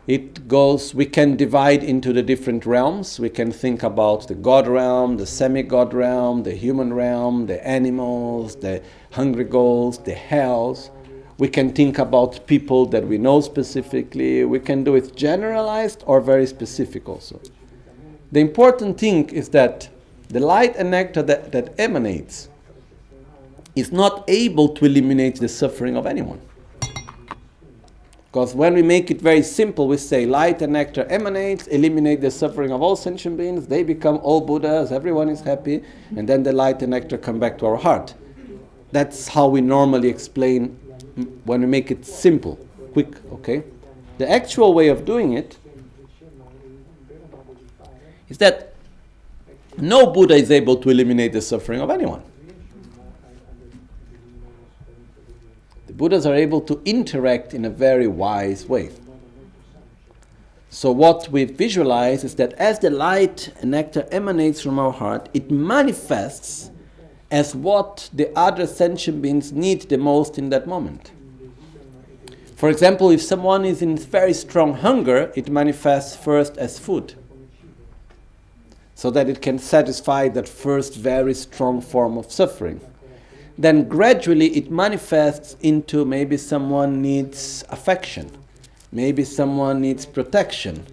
[SPEAKER 1] It goes, we can divide into the different realms. We can think about the God realm, the semi-God realm, the human realm, the animals, the hungry ghosts, the hells. We can think about people that we know specifically. We can do it generalized or very specific also. The important thing is that the light and nectar that emanates is not able to eliminate the suffering of anyone. Because when we make it very simple, we say light and nectar emanates, eliminate the suffering of all sentient beings, they become all Buddhas, everyone is happy, and then the light and nectar come back to our heart. That's how we normally explain when we make it simple, quick, okay? The actual way of doing it is that no Buddha is able to eliminate the suffering of anyone. The Buddhas are able to interact in a very wise way. So what we visualize is that as the light and nectar emanates from our heart, it manifests as what the other sentient beings need the most in that moment. For example, if someone is in very strong hunger, it manifests first as food, so that it can satisfy that first very strong form of suffering. Then gradually it manifests into maybe someone needs affection, maybe someone needs protection,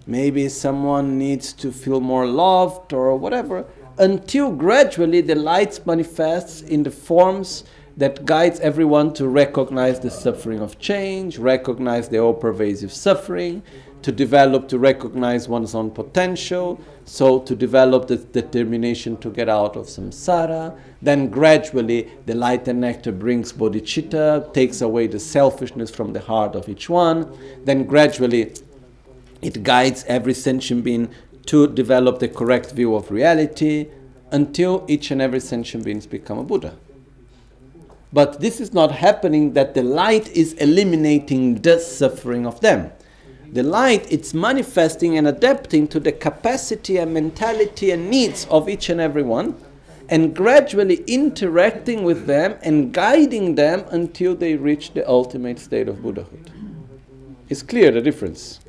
[SPEAKER 1] maybe someone needs to feel more loved or whatever, until gradually the light manifests in the forms that guides everyone to recognize the suffering of change, recognize the all-pervasive suffering, to recognize one's own potential, so to develop the determination to get out of samsara. Then gradually the light and nectar brings bodhicitta, takes away the selfishness from the heart of each one. Then gradually it guides every sentient being to develop the correct view of reality, until each and every sentient being become a Buddha. But this is not happening that the light is eliminating the suffering of them. The light, it's manifesting and adapting to the capacity and mentality and needs of each and every one, and gradually interacting with them and guiding them until they reach the ultimate state of Buddhahood. It's clear the difference.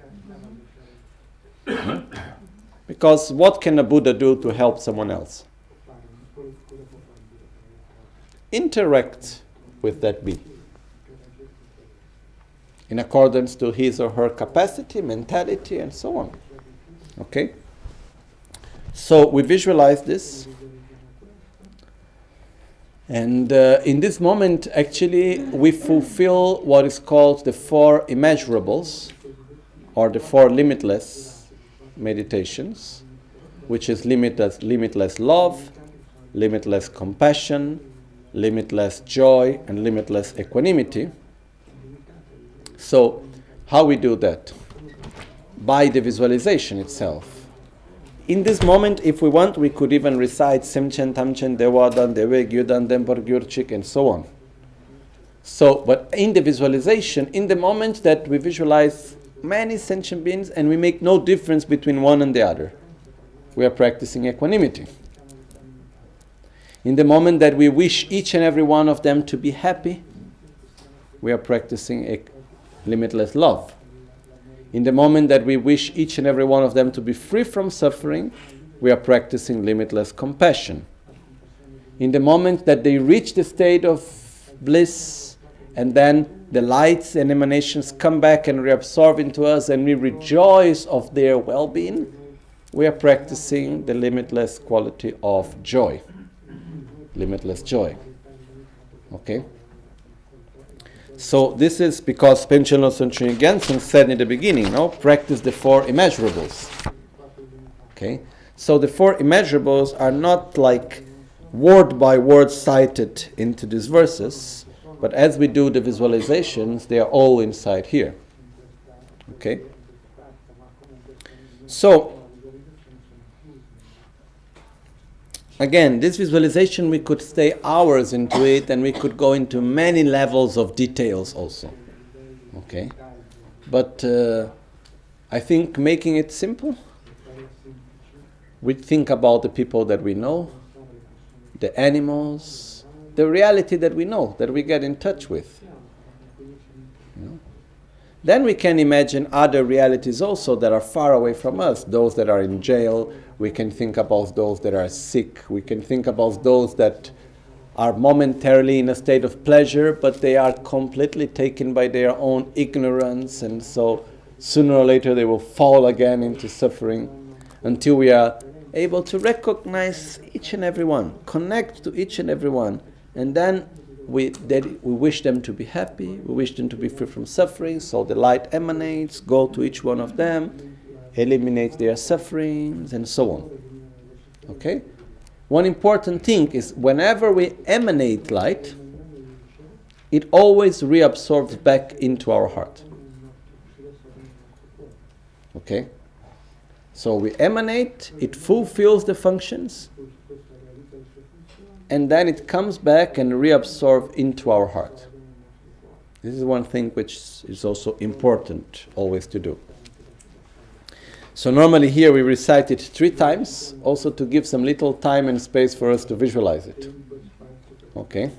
[SPEAKER 1] Because what can a Buddha do to help someone else? Interact with that being in accordance to his or her capacity, mentality, and so on. Okay? So we visualize this. And in this moment, actually, we fulfill what is called the 4 immeasurables, or the 4 limitless meditations, which is limitless love, limitless compassion, limitless joy, and limitless equanimity. So, how we do that? By the visualization itself. In this moment, if we want, we could even recite Semchen, Tamchen, Dewadan, Deweg, Yudan, Dempar, Gyurchik, and so on. So, but in the visualization, in the moment that we visualize many sentient beings and we make no difference between one and the other, we are practicing equanimity. In the moment that we wish each and every one of them to be happy, we are practicing limitless love. In the moment that we wish each and every one of them to be free from suffering, we are practicing limitless compassion. In the moment that they reach the state of bliss, and then the lights and emanations come back and reabsorb into us, and we rejoice of their well-being, we are practicing the limitless quality of joy. Limitless joy. Okay? So this is because Panchen Losang Chögyam Gyaltsen said in the beginning, practice the four immeasurables. Okay? So the four immeasurables are not like word by word cited into these verses, but as we do the visualizations, they are all inside here. Okay? So, again, this visualization, we could stay hours into it, and we could go into many levels of details also. Okay? But I think making it simple, we think about the people that we know, the animals, the reality that we know, that we get in touch with. Then we can imagine other realities also that are far away from us, those that are in jail. We can think about those that are sick. We can think about those that are momentarily in a state of pleasure, but they are completely taken by their own ignorance, and so sooner or later they will fall again into suffering, until we are able to recognize each and every one, connect to each and every one, and then we wish them to be happy, we wish them to be free from suffering, so the light emanates, go to each one of them, eliminate their sufferings, and so on. Okay? One important thing is whenever we emanate light, it always reabsorbs back into our heart. Okay? So we emanate, it fulfills the functions, and then it comes back and reabsorbs into our heart. This is one thing which is also important always to do. So normally here we recite it 3 times, also to give some little time and space for us to visualize it. Okay?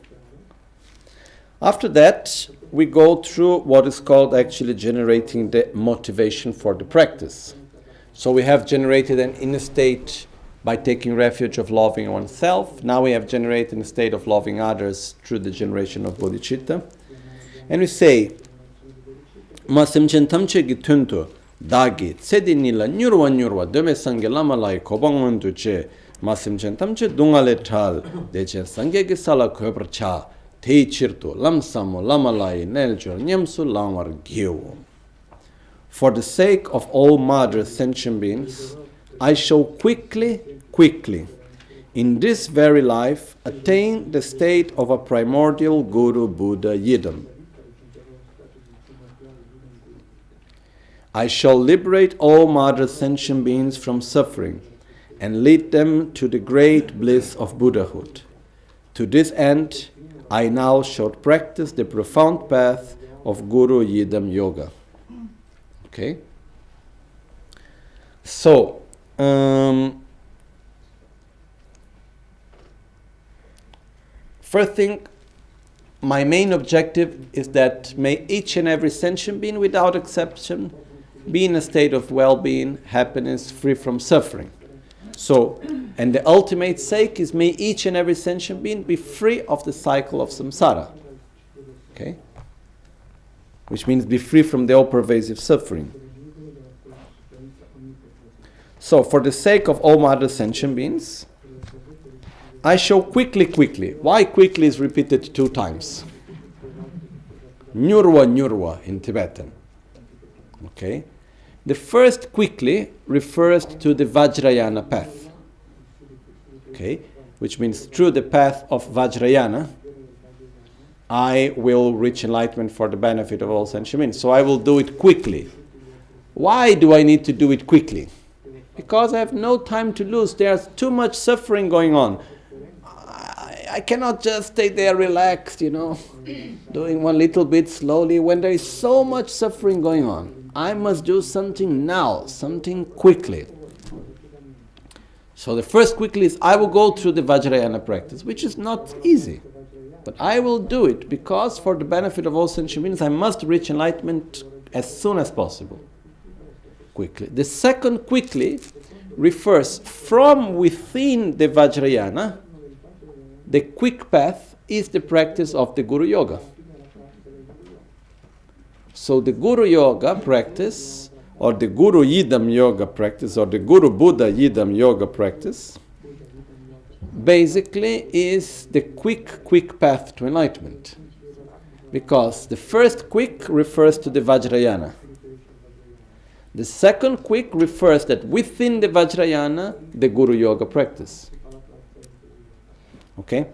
[SPEAKER 1] After that, we go through what is called actually generating the motivation for the practice. So we have generated an inner state by taking refuge of loving oneself. Now we have generated a state of loving others through the generation of Bodhichitta. And we say, Masimchen tamche gi tuntu, dagi, tsedi nila nyurwa, dome sange lama lai kobangman duche, Masimchen tamche dungale tal, deche sange gi sala kobracha, tei chirtu, lamsamo lama lai neljor nyamsu lamar gyu. For the sake of all mother sentient beings, I shall quickly, in this very life, attain the state of a primordial Guru Buddha Yidam. I shall liberate all mother sentient beings from suffering and lead them to the great bliss of Buddhahood. To this end, I now shall practice the profound path of Guru Yidam Yoga. Okay? So, first thing, my main objective is that may each and every sentient being, without exception, be in a state of well-being, happiness, free from suffering. So, and the ultimate sake is may each and every sentient being be free of the cycle of samsara. Okay? Which means be free from the all-pervasive suffering. So, for the sake of all mother sentient beings, I shall quickly. Why quickly is repeated 2 times? Nyurwa in Tibetan. Okay? The first quickly refers to the Vajrayana path. Okay? Which means through the path of Vajrayana, I will reach enlightenment for the benefit of all sentient beings. So I will do it quickly. Why do I need to do it quickly? Because I have no time to lose. There's too much suffering going on. I cannot just stay there relaxed, doing one little bit slowly when there is so much suffering going on. I must do something now, something quickly. So the first quickly is I will go through the Vajrayana practice, which is not easy. But I will do it because for the benefit of all sentient beings, I must reach enlightenment as soon as possible. Quickly. The second quickly refers from within the Vajrayana. The quick path is the practice of the Guru Yoga. So the Guru Yoga practice, or the Guru Yidam Yoga practice, or the Guru Buddha Yidam Yoga practice, basically is the quick path to enlightenment. Because the first quick refers to the Vajrayana. The second quick refers that within the Vajrayana, the Guru Yoga practice. Okay?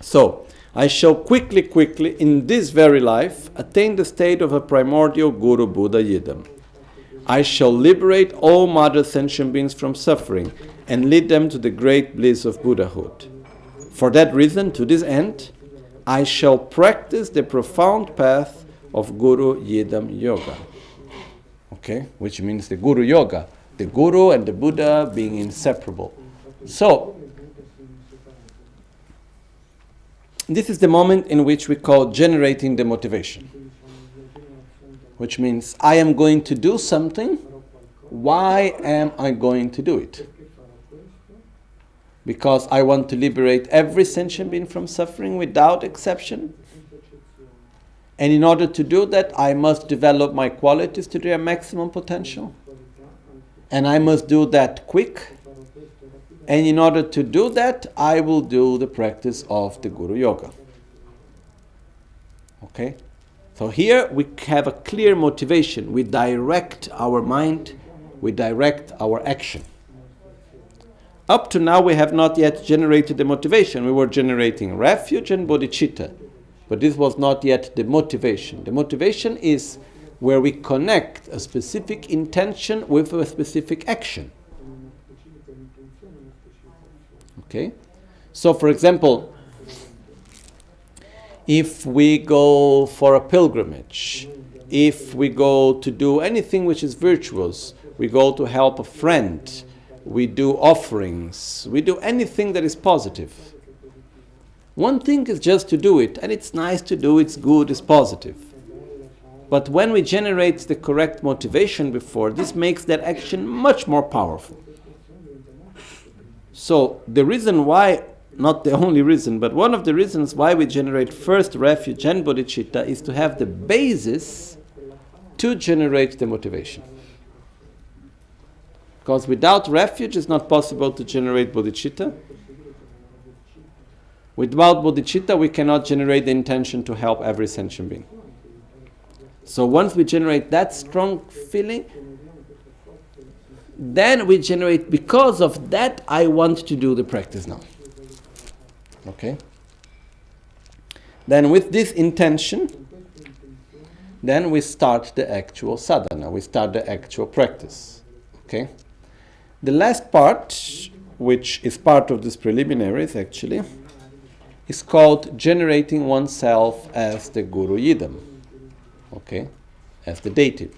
[SPEAKER 1] So, I shall quickly, in this very life, attain the state of a primordial Guru Buddha Yidam. I shall liberate all mother sentient beings from suffering and lead them to the great bliss of Buddhahood. For that reason, to this end, I shall practice the profound path of Guru Yidam Yoga. Okay, which means the Guru Yoga, the Guru and the Buddha being inseparable. So, this is the moment in which we call generating the motivation. Which means I am going to do something. Why am I going to do it? Because I want to liberate every sentient being from suffering without exception. And in order to do that, I must develop my qualities to their maximum potential. And I must do that quick. And in order to do that, I will do the practice of the Guru Yoga. Okay? So here we have a clear motivation. We direct our mind, we direct our action. Up to now we have not yet generated the motivation. We were generating refuge and bodhicitta. But this was not yet the motivation. The motivation is where we connect a specific intention with a specific action. Okay? So for example, if we go for a pilgrimage, if we go to do anything which is virtuous, we go to help a friend, we do offerings, we do anything that is positive. One thing is just to do it, and it's nice to do, it's good, it's positive. But when we generate the correct motivation before, this makes that action much more powerful. So the reason why, not the only reason, but one of the reasons why we generate first refuge and bodhicitta is to have the basis to generate the motivation. Because without refuge it's not possible to generate bodhicitta. Without bodhicitta we cannot generate the intention to help every sentient being. So once we generate that strong feeling, then we generate, because of that I want to do the practice now. Okay? Then with this intention, then we start the actual sadhana, we start the actual practice. Okay? The last part, which is part of these preliminaries actually, is called generating oneself as the Guru Yidam. Okay? As the deity.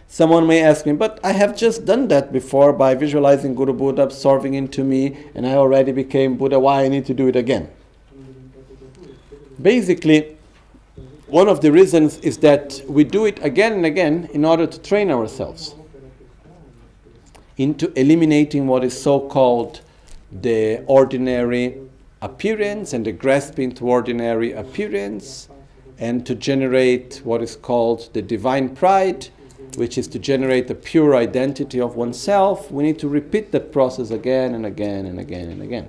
[SPEAKER 1] Someone may ask me, but I have just done that before by visualizing Guru Buddha absorbing into me and I already became Buddha, why I need to do it again? Basically, one of the reasons is that we do it again and again in order to train ourselves into eliminating what is so-called the ordinary appearance and the grasping to ordinary appearance, and to generate what is called the divine pride, which is to generate the pure identity of oneself. We need to repeat that process again and again and again and again.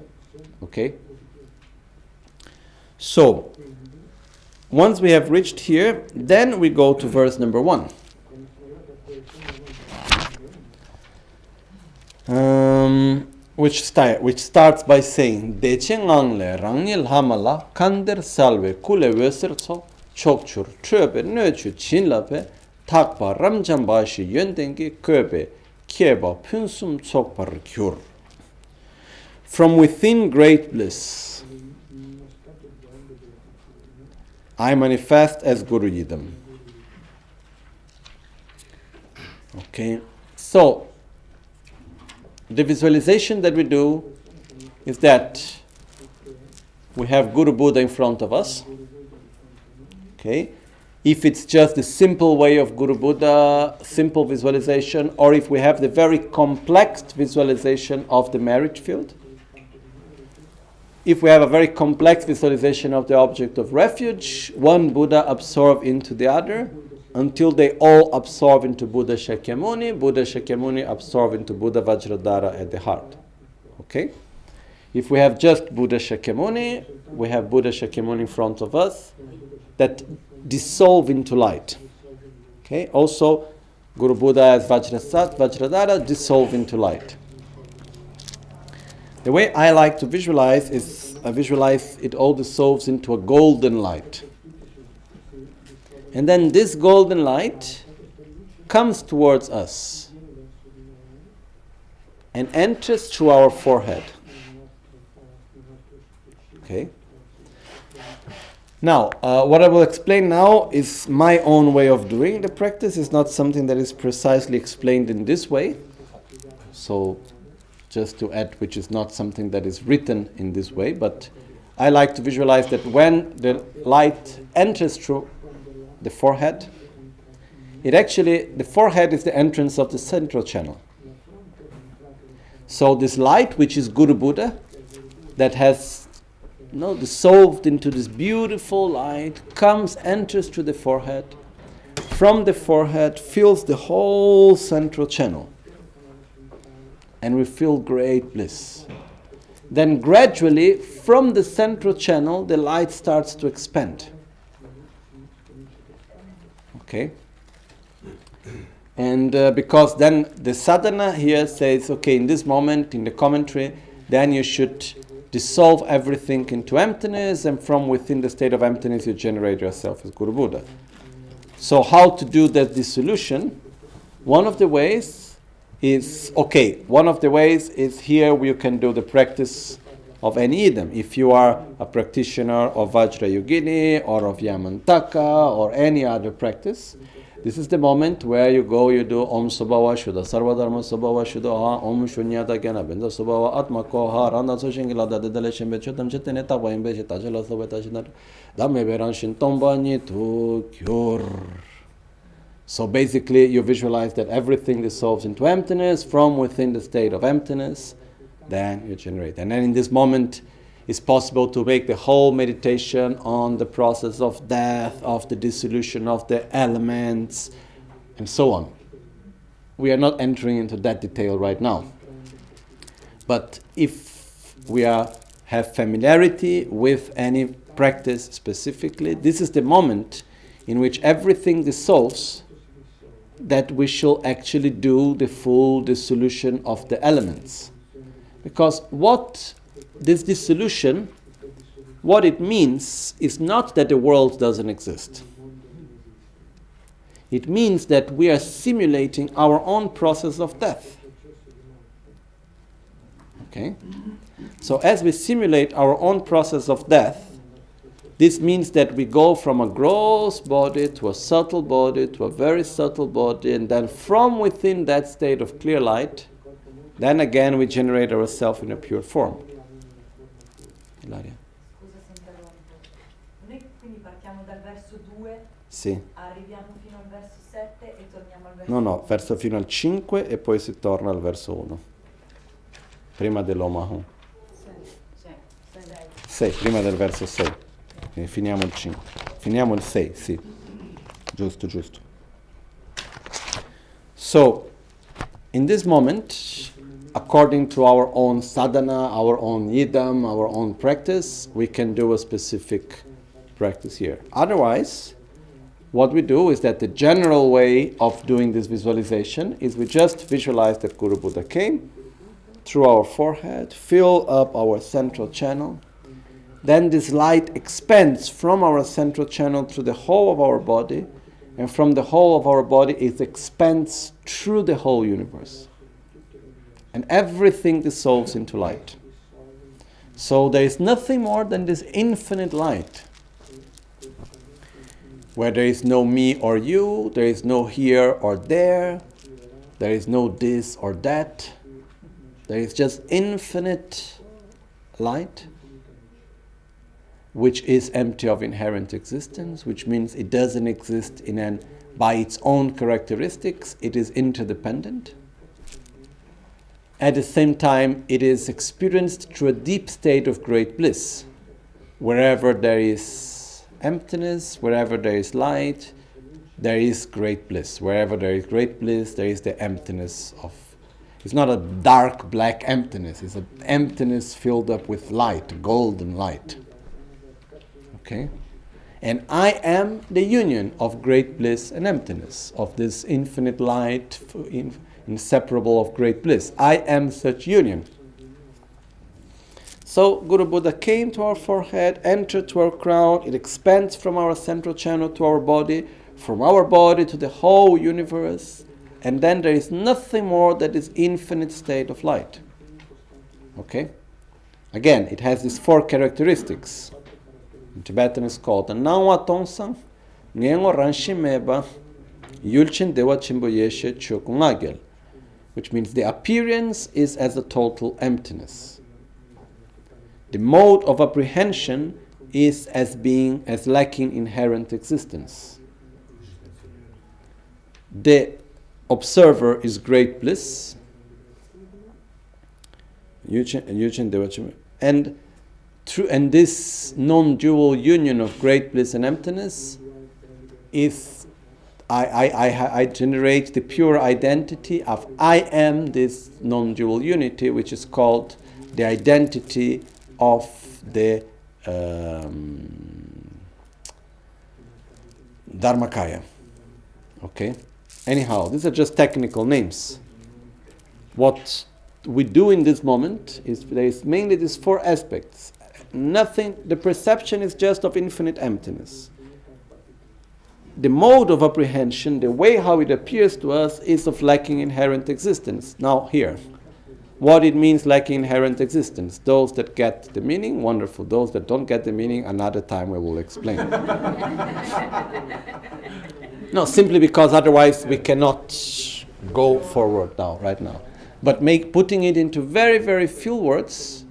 [SPEAKER 1] Okay? So, once we have reached here, then we go to verse number 1. Which starts by saying, Decengangle rangnil hamala kander salve kule weserso chokchur tröbe nöchu chinlape takpa ramjambashi yöndengi köbe kieba pynsum tsokpar kyur. From within great bliss, I manifest as Guru Yidam. Okay, so the visualization that we do is that we have Guru Buddha in front of us. Okay, if it's just the simple way of Guru Buddha, simple visualization, or if we have the very complex visualization of the merit field. If we have a very complex visualization of the object of refuge, one Buddha absorbs into the other until they all absorb into Buddha Shakyamuni. Buddha Shakyamuni absorb into Buddha Vajradhara at the heart. Okay? If we have just Buddha Shakyamuni, we have Buddha Shakyamuni in front of us that dissolve into light. Okay? Also, Guru Buddha as Vajradhara dissolve into light. The way I like to visualize is I visualize it all dissolves into a golden light. And then this golden light comes towards us and enters through our forehead. Okay? Now, what I will explain now is my own way of doing the practice. It's not something that is precisely explained in this way. So, just to add, which is not something that is written in this way, but I like to visualize that when the light enters through the forehead, the forehead is the entrance of the central channel. So this light, which is Guru Buddha, that has dissolved into this beautiful light, enters through the forehead, from the forehead fills the whole central channel. And we feel great bliss. Then gradually, from the central channel, the light starts to expand. Okay? And because then the sadhana here says, okay, in this moment, in the commentary, then you should dissolve everything into emptiness, and from within the state of emptiness, you generate yourself as Guru Buddha. So how to do that dissolution? One of the ways is here you can do the practice of any idam. If you are a practitioner of Vajrayogini or of Yamantaka or any other practice, this is the moment where you do Om Subhava Shuddha, Sarvadharma Subhava Shuddha, Om Shunyata Gyana Binda Subhava Atma Koha, Randa Soshingila da Dele Shembe Chutam Cheteneta Waimbe Chitajala Sobeta Dame Veranshin Tomba Nitu Kyur. So basically, you visualize that everything dissolves into emptiness. From within the state of emptiness, then you generate. And then in this moment, it's possible to make the whole meditation on the process of death, of the dissolution of the elements, and so on. We are not entering into that detail right now. But if we have familiarity with any practice specifically, this is the moment in which everything dissolves, that we shall actually do the full dissolution of the elements. Because what this dissolution, what it means is not that the world doesn't exist. It means that we are simulating our own process of death. Okay? So as we simulate our own process of death, this means that we go from a gross body to a subtle body to a very subtle body, and then from within that state of clear light, then again we generate ourselves in a pure form. Ilaria.
[SPEAKER 2] Scusa se interrompo. Noi quindi partiamo dal verso 2,
[SPEAKER 1] sì.
[SPEAKER 2] Arriviamo fino al verso 7 e torniamo al verso
[SPEAKER 1] 1. No, verso fino al 5 e poi si torna al verso 1. Prima dell'Omahu. 6, prima del verso 6. Finiamo il 5. Finiamo il 6, sì. Giusto. So, in this moment, according to our own sadhana, our own yidam, our own practice, we can do a specific practice here. Otherwise, what we do is that the general way of doing this visualization is we just visualize that Guru Buddha came through our forehead, fill up our central channel. Then this light expands from our central channel through the whole of our body, and from the whole of our body it expands through the whole universe. And everything dissolves into light. So there is nothing more than this infinite light, where there is no me or you, there is no here or there is no this or that. There is just infinite light, which is empty of inherent existence, which means it doesn't exist by its own characteristics. It is interdependent. At the same time, it is experienced through a deep state of great bliss. Wherever there is emptiness, wherever there is light, there is great bliss. Wherever there is great bliss, there is the emptiness of... It's not a dark black emptiness. It's an emptiness filled up with light, golden light. Okay? And I am the union of great bliss and emptiness, of this infinite light, inseparable of great bliss. I am such union. So Guru Buddha came to our forehead, entered to our crown, it expands from our central channel to our body, from our body to the whole universe, and then there is nothing more than this infinite state of light. Okay? Again, it has these 4 characteristics. In Tibetan it's called Nawa Tongsang, Ngengo Ranshimeba, Yulchin Dewa Chimboyeshe Chokungagel, which means the appearance is as a total emptiness. The mode of apprehension is as lacking inherent existence. The observer is great bliss, and this non-dual union of great bliss and emptiness is I generate the pure identity of I am this non-dual unity, which is called the identity of the Dharmakaya. Okay? Anyhow, these are just technical names. What we do in this moment is there is mainly these 4 aspects. The perception is just of infinite emptiness. The mode of apprehension, the way how it appears to us, is of lacking inherent existence. Now here, what it means lacking inherent existence. Those that get the meaning, wonderful. Those that don't get the meaning, another time we will explain. No, simply because otherwise we cannot go forward right now. But putting it into very, very few words,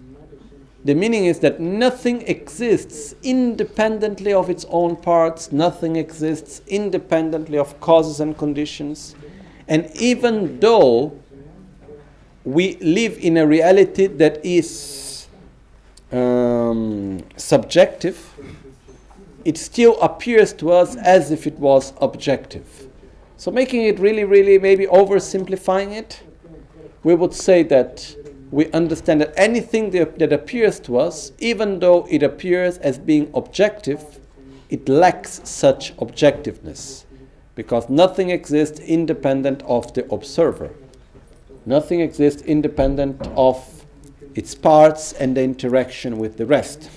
[SPEAKER 1] the meaning is that nothing exists independently of its own parts, nothing exists independently of causes and conditions. And even though we live in a reality that is subjective, it still appears to us as if it was objective. So making it really, really maybe oversimplifying it, we would say that we understand that anything that appears to us, even though it appears as being objective, it lacks such objectiveness, because nothing exists independent of the observer. Nothing exists independent of its parts and the interaction with the rest.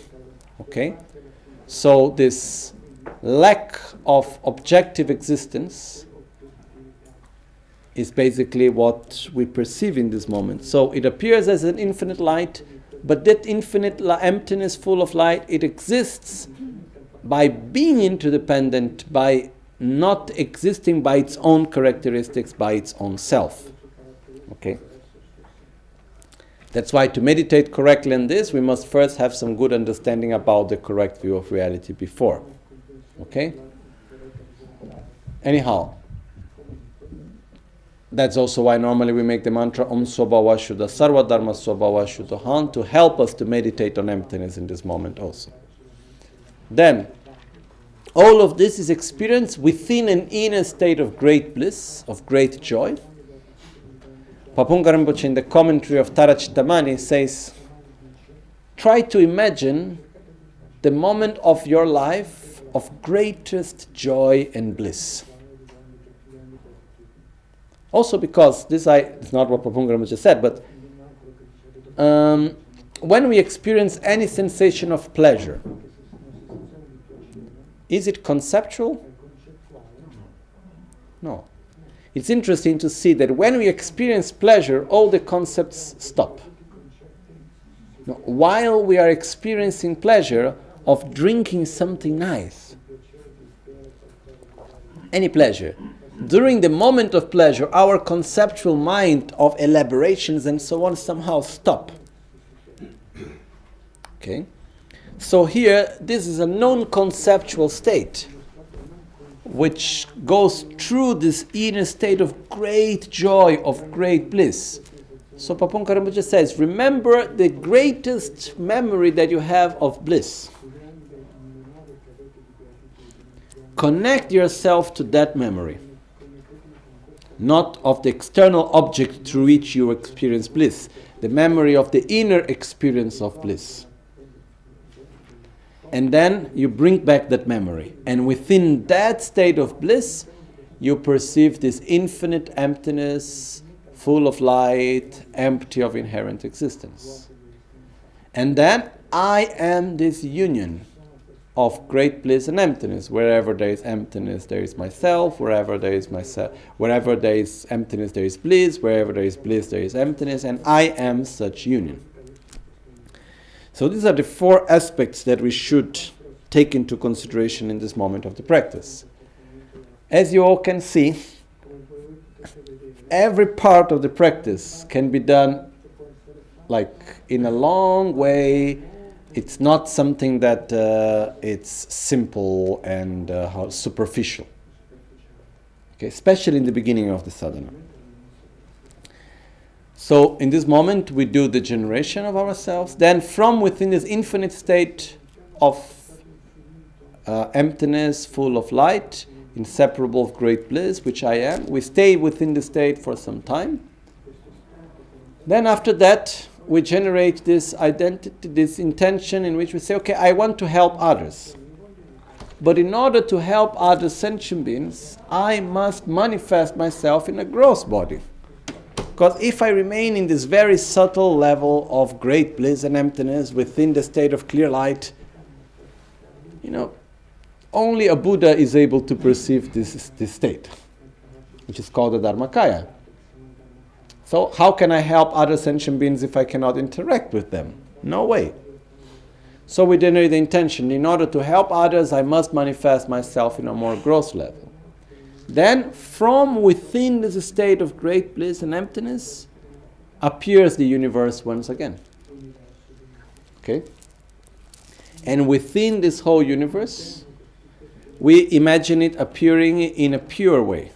[SPEAKER 1] Okay? So this lack of objective existence is basically what we perceive in this moment. So it appears as an infinite light, but that infinite emptiness full of light, it exists by being interdependent, by not existing by its own characteristics, by its own self. Okay? That's why to meditate correctly on this, we must first have some good understanding about the correct view of reality before. Okay? Anyhow, that's also why normally we make the mantra Om Swabhava Shuddha Sarva Dharma Swabhava Shuddha Han to help us to meditate on emptiness in this moment also. Then, all of this is experienced within an inner state of great bliss, of great joy. Papunga Rinpoche in the commentary of Tarachittamani says, try to imagine the moment of your life of greatest joy and bliss. Also because, it's not what Papunga Rinpoche said, but when we experience any sensation of pleasure, is it conceptual? No. It's interesting to see that when we experience pleasure, all the concepts stop.
[SPEAKER 3] While we are experiencing pleasure of drinking something nice, any pleasure, during the moment of pleasure, our conceptual mind of elaborations and so on somehow stop. Okay? So here, this is a non-conceptual state, which goes through this inner state of great joy, of great bliss. So Papunka Rinpoche says, remember the greatest memory that you have of bliss. Connect yourself to that memory, not of the external object through which you experience bliss, the memory of the inner experience of bliss. And then you bring back that memory. And within that state of bliss, you perceive this infinite emptiness, full of light, empty of inherent existence. And then I am this union of great bliss and emptiness. Wherever there is emptiness, there is myself. Wherever there is myself, wherever there is emptiness, there is bliss. Wherever there is bliss, there is emptiness. And I am such union. So these are the four aspects that we should take into consideration in this moment of the practice. As you all can see, every part of the practice can be done like in a long way. It's not something that it's simple and superficial. Okay, especially in the beginning of the sadhana. So in this moment we do the generation of ourselves. Then from within this infinite state of emptiness, full of light, inseparable of great bliss, which I am, we stay within the state for some time. Then after that we generate this identity, this intention in which we say, okay, I want to help others. But in order to help other sentient beings, I must manifest myself in a gross body. Because if I remain in this very subtle level of great bliss and emptiness within the state of clear light, only a Buddha is able to perceive this state, which is called the Dharmakaya. So how can I help other sentient beings if I cannot interact with them? No way. So we generate the intention, in order to help others, I must manifest myself in a more gross level. Then, from within this state of great bliss and emptiness, appears the universe once again. Okay? And within this whole universe, we imagine it appearing in a pure way.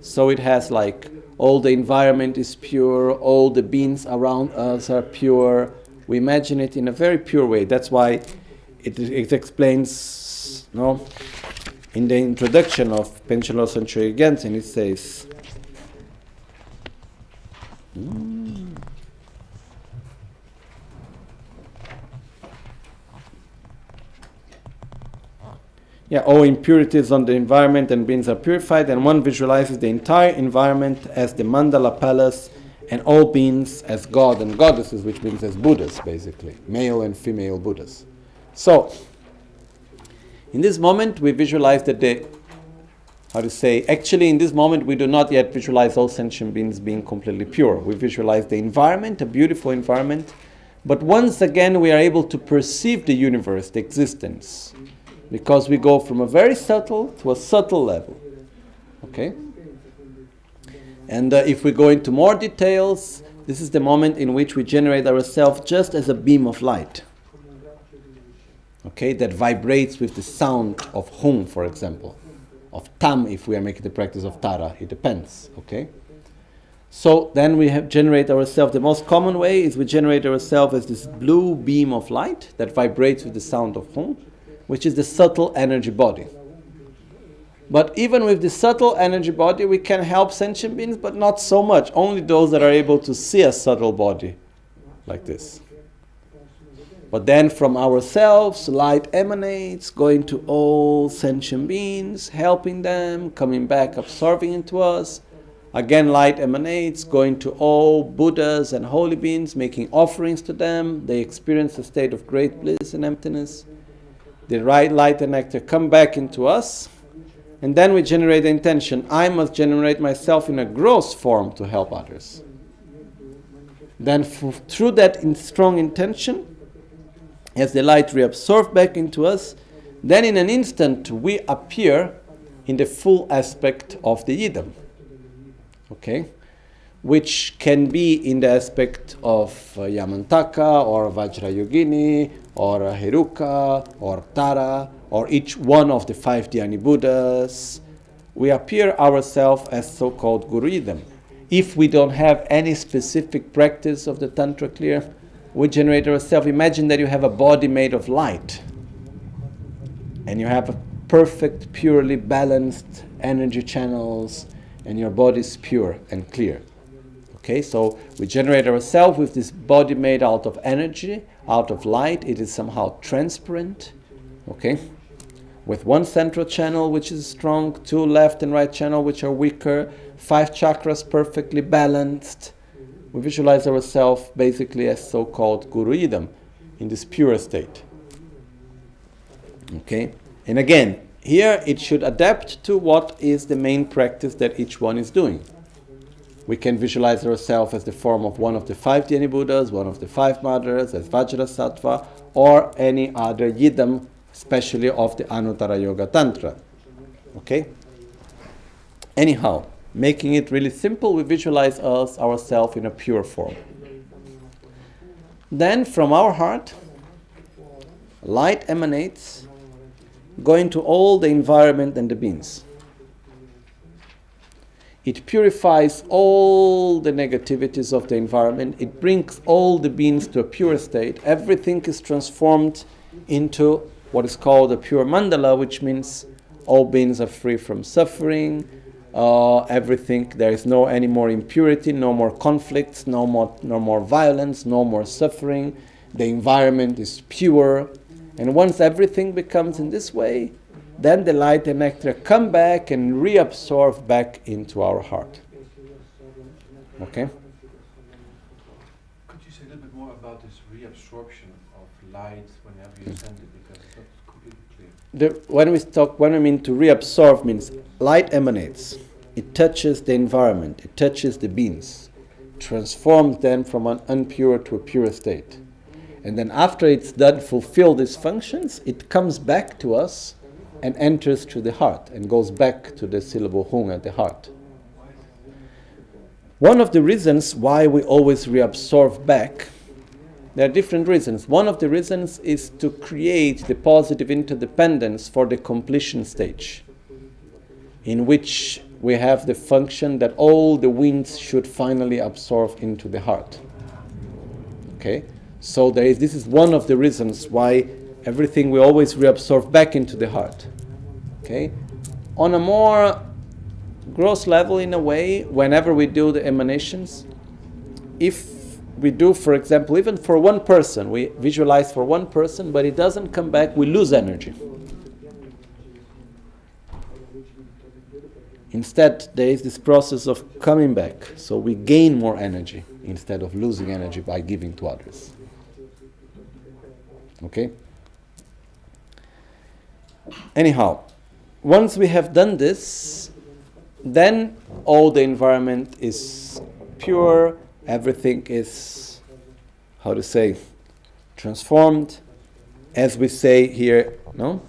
[SPEAKER 3] So it has like, all the environment is pure, all the beings around us are pure. We imagine it in a very pure way. That's why it explains, in the introduction of Penchen Losang Choe Gyaltsen, it says, all impurities on the environment and beings are purified, and one visualizes the entire environment as the mandala palace and all beings as God and goddesses, which means as Buddhas, basically, male and female Buddhas. So, in this moment we visualize that actually in this moment we do not yet visualize all sentient beings being completely pure. We visualize the environment, a beautiful environment, but once again we are able to perceive the universe, the existence, because we go from a very subtle to a subtle level. Okay? And if we go into more details, this is the moment in which we generate ourselves just as a beam of light. Okay? That vibrates with the sound of hum, for example. Of tam, if we are making the practice of tara. It depends. Okay? So then we generate ourselves. The most common way is we generate ourselves as this blue beam of light that vibrates with the sound of hum, which is the subtle energy body. But even with the subtle energy body, we can help sentient beings, but not so much. Only those that are able to see a subtle body like this. But then from ourselves, light emanates, going to all sentient beings, helping them, coming back, absorbing into us. Again, light emanates, going to all Buddhas and holy beings, making offerings to them. They experience a state of great bliss and emptiness. The right light and nectar come back into us, and then we generate the intention, I must generate myself in a gross form to help others. Then through that strong intention, as the light reabsorbs back into us, then in an instant we appear in the full aspect of the Yidam. Okay? Which can be in the aspect of Yamantaka or Vajrayogini or Heruka or Tara or each one of the 5 Dhyani Buddhas. We appear ourselves as so-called Guru Yidam. If we don't have any specific practice of the Tantra clear, we generate ourselves. Imagine that you have a body made of light and you have a perfect, purely balanced energy channels and your body is pure and clear. Okay, so we generate ourselves with this body made out of energy, out of light. It is somehow transparent. Okay, with one central channel which is strong, 2 left and right channel which are weaker, 5 chakras perfectly balanced. We visualize ourselves basically as so-called Guru Yidam in this pure state. Okay, and again, here it should adapt to what is the main practice that each one is doing. We can visualize ourselves as the form of one of the 5 Dhyani Buddhas, one of the 5 mothers, as Vajrasattva, or any other Yidam, especially of the Anuttara Yoga Tantra. Okay? Anyhow, making it really simple, we visualize ourselves in a pure form. Then from our heart, light emanates, going to all the environment and the beings. It purifies all the negativities of the environment. It brings all the beings to a pure state. Everything is transformed into what is called a pure mandala, which means all beings are free from suffering. Everything, there is no any more impurity, no more conflicts, no more violence, no more suffering. The environment is pure. And once everything becomes in this way, then the light and nectar come back and reabsorb back into our heart. Okay?
[SPEAKER 4] Could you say a little bit more about this reabsorption of light whenever you send it? Because it's not completely clear.
[SPEAKER 3] When I mean to reabsorb means light emanates. It touches the environment. It touches the beings. Transforms them from an impure to a pure state. And then after it's done, fulfilled its functions, it comes back to us and enters through the heart and goes back to the syllable hung at the heart. One of the reasons why we always reabsorb back, there are different reasons. One of the reasons is to create the positive interdependence for the completion stage, in which we have the function that all the winds should finally absorb into the heart. Okay? So this is one of the reasons why everything we always reabsorb back into the heart. Okay? On a more gross level, in a way, whenever we do the emanations, if we do, for example, even for one person, we visualize for one person, but it doesn't come back, we lose energy. Instead, there is this process of coming back, so we gain more energy instead of losing energy by giving to others. Okay? Anyhow, once we have done this, then all the environment is pure, everything is, transformed. As we say here, no?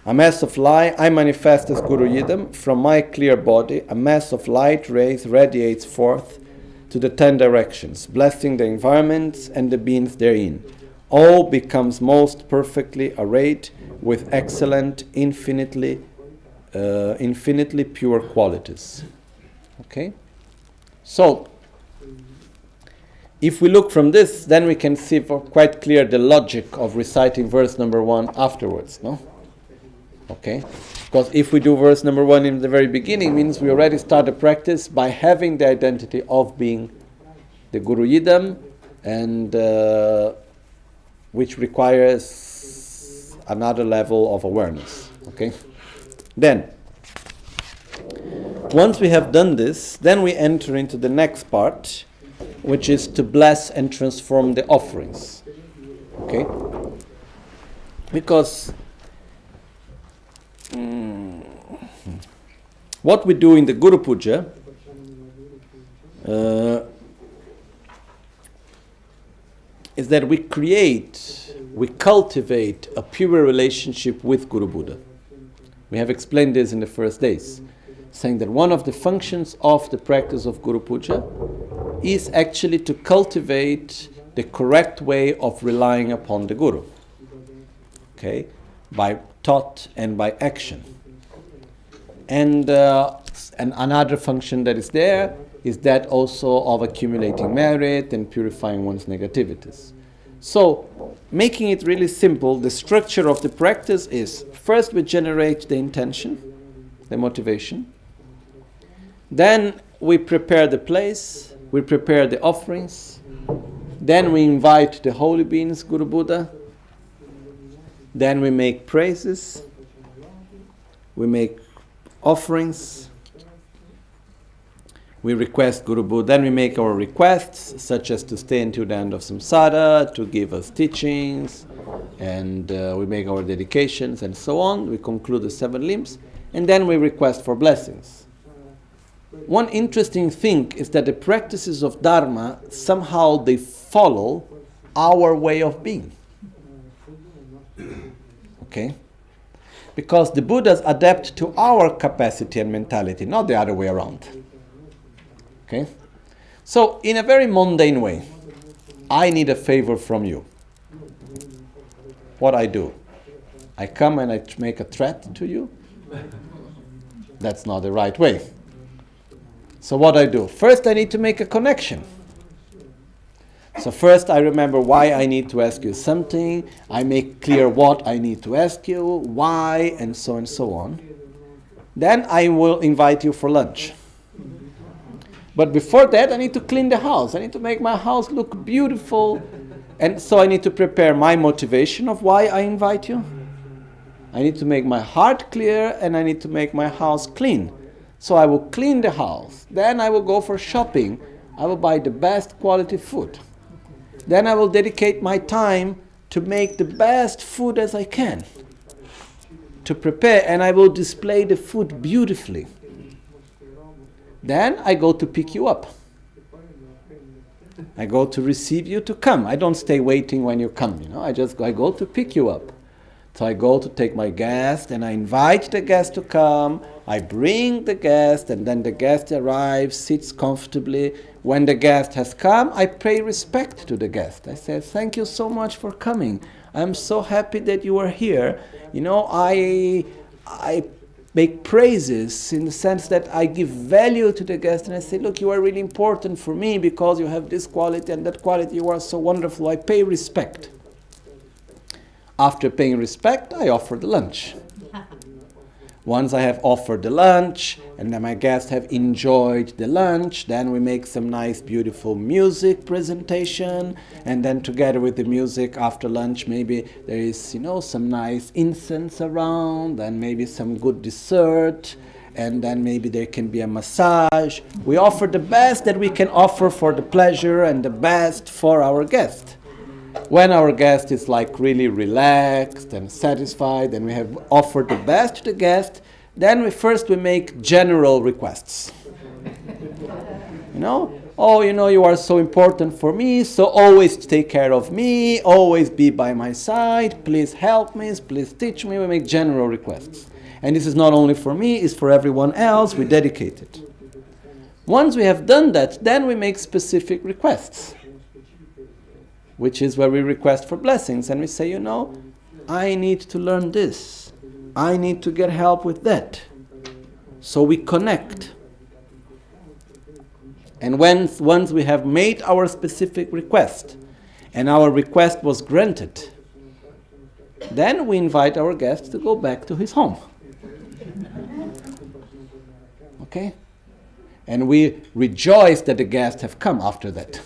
[SPEAKER 3] A mass of light, I manifest as Guru Yidam. From my clear body, a mass of light rays radiates forth to the 10 directions, blessing the environments and the beings therein. All becomes most perfectly arrayed with excellent, infinitely pure qualities. Okay? So, if we look from this, then we can see quite clear the logic of reciting verse number 1 afterwards, no? Okay? Because if we do verse number 1 in the very beginning, means we already start the practice by having the identity of being the Guru Yidam, and which requires another level of awareness. Okay? Then, once we have done this, then we enter into the next part, which is to bless and transform the offerings. Okay? Because what we do in the Guru Puja, is that we cultivate a pure relationship with Guru Buddha. We have explained this in the first days, saying that one of the functions of the practice of Guru Puja is actually to cultivate the correct way of relying upon the Guru, okay, by thought and by action. And another function that is there is that also of accumulating merit and purifying one's negativities. So, making it really simple, the structure of the practice is, first we generate the intention, the motivation. Then we prepare the place, we prepare the offerings. Then we invite the holy beings, Guru Buddha. Then we make praises. We make offerings. We request Guru Buddha. Then we make our requests, such as to stay until the end of samsara, to give us teachings, and we make our dedications and so on. We conclude the 7 limbs, and then we request for blessings. One interesting thing is that the practices of Dharma, somehow they follow our way of being. Okay? Because the Buddhas adapt to our capacity and mentality, not the other way around. Okay? So, in a very mundane way, I need a favor from you. What I do? I come and I make a threat to you? That's not the right way. So what I do? First I need to make a connection. So first I remember why I need to ask you something. I make clear what I need to ask you, why, and so on. Then I will invite you for lunch. But before that, I need to clean the house. I need to make my house look beautiful. And so I need to prepare my motivation of why I invite you. I need to make my heart clear, and I need to make my house clean. So I will clean the house. Then I will go for shopping. I will buy the best quality food. Then I will dedicate my time to make the best food as I can. To prepare, and I will display the food beautifully. Then I go to pick you up. I go to receive you to come. I don't stay waiting when you come, I go to pick you up. So I go to take my guest, and I invite the guest to come. I bring the guest, and then the guest arrives, sits comfortably. When the guest has come, I pay respect to the guest. I say, thank you so much for coming. I'm so happy that you are here. I make praises in the sense that I give value to the guest, and I say, look, you are really important for me because you have this quality and that quality. You are so wonderful. I pay respect. After paying respect, I offer the lunch. Once I have offered the lunch, and then my guests have enjoyed the lunch, then we make some nice, beautiful music presentation, and then together with the music after lunch, maybe there is, some nice incense around, and maybe some good dessert, and then maybe there can be a massage. We offer the best that we can offer for the pleasure and the best for our guest. When our guest is really relaxed and satisfied, and we have offered the best to the guest, then we make general requests. You are so important for me, so always take care of me, always be by my side, please help me, please teach me. We make general requests. And this is not only for me, it's for everyone else. We dedicate it. Once we have done that, then we make specific requests, which is where we request for blessings. And we say, I need to learn this. I need to get help with that. So we connect. And once we have made our specific request, and our request was granted, then we invite our guest to go back to his home. Okay? And we rejoice that the guests have come after that.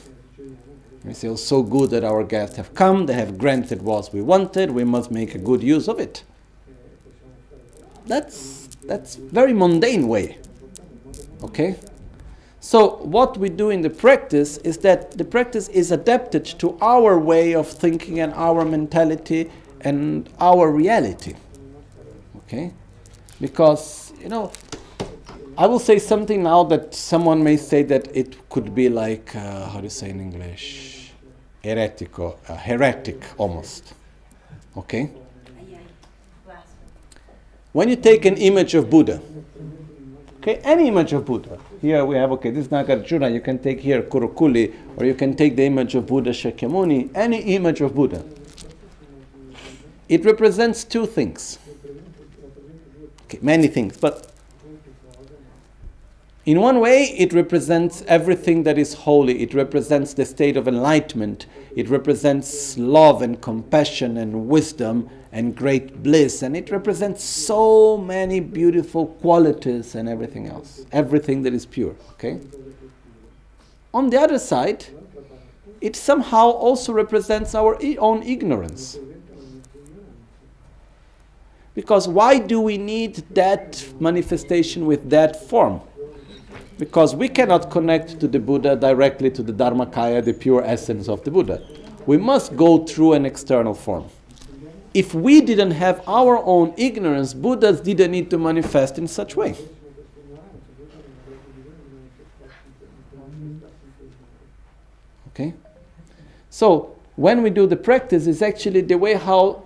[SPEAKER 3] We feel so good that our guests have come, they have granted what we wanted, we must make a good use of it. That's very mundane way. Okay? So what we do in the practice is that the practice is adapted to our way of thinking and our mentality and our reality. Okay? Because, I will say something now that someone may say that it could be like, how do you say in English? heretico, heretic almost. Okay? When you take an image of Buddha, okay, any image of Buddha, here we have, okay, this is Nagarjuna, you can take here Kurukuli, or you can take the image of Buddha Shakyamuni, any image of Buddha. It represents two things. Okay, many things, but in one way, it represents everything that is holy. It represents the state of enlightenment. It represents love and compassion and wisdom and great bliss. And it represents so many beautiful qualities and everything else. Everything that is pure. Okay? On the other side, it somehow also represents our own ignorance. Because why do we need that manifestation with that form? Because we cannot connect to the Buddha directly to the Dharmakaya, the pure essence of the Buddha. We must go through an external form. If we didn't have our own ignorance, Buddhas didn't need to manifest in such way. Okay? So, when we do the practice, it's actually the way how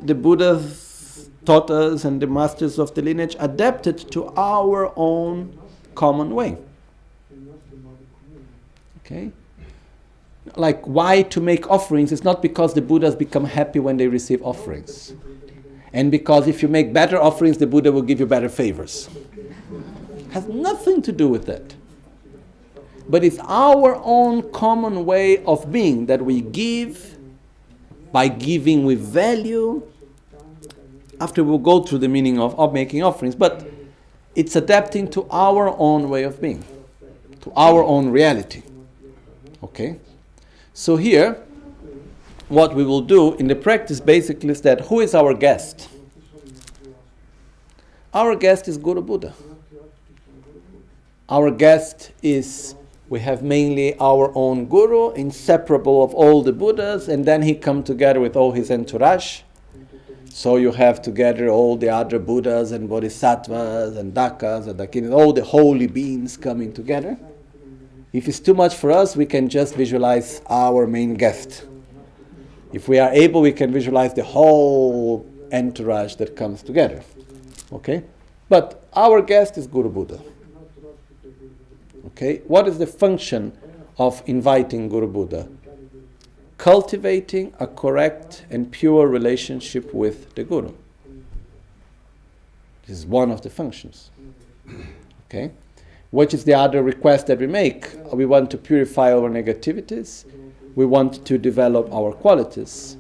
[SPEAKER 3] the Buddhas taught us and the masters of the lineage adapted to our own common way. Okay? Like, why to make offerings? It's not because the Buddhas become happy when they receive offerings. And because if you make better offerings, the Buddha will give you better favors. Has nothing to do with that. But it's our own common way of being that we give. By giving we value. After we'll go through the meaning of making offerings. But it's adapting to our own way of being, to our own reality. Okay? So here, what we will do in the practice basically is that who is our guest? Our guest is Guru Buddha. Our guest is, we have mainly our own Guru, inseparable of all the Buddhas, and then he comes together with all his entourage. So you have together all the other Buddhas and Bodhisattvas and Dakas and Dakinis, all the holy beings coming together. If it's too much for us, we can just visualize our main guest. If we are able, we can visualize the whole entourage that comes together. Okay? But our guest is Guru Buddha. Okay? What is the function of inviting Guru Buddha? Cultivating a correct and pure relationship with the Guru. This is one of the functions. Okay? Which is the other request that we make? We want to purify our negativities. We want to develop our qualities.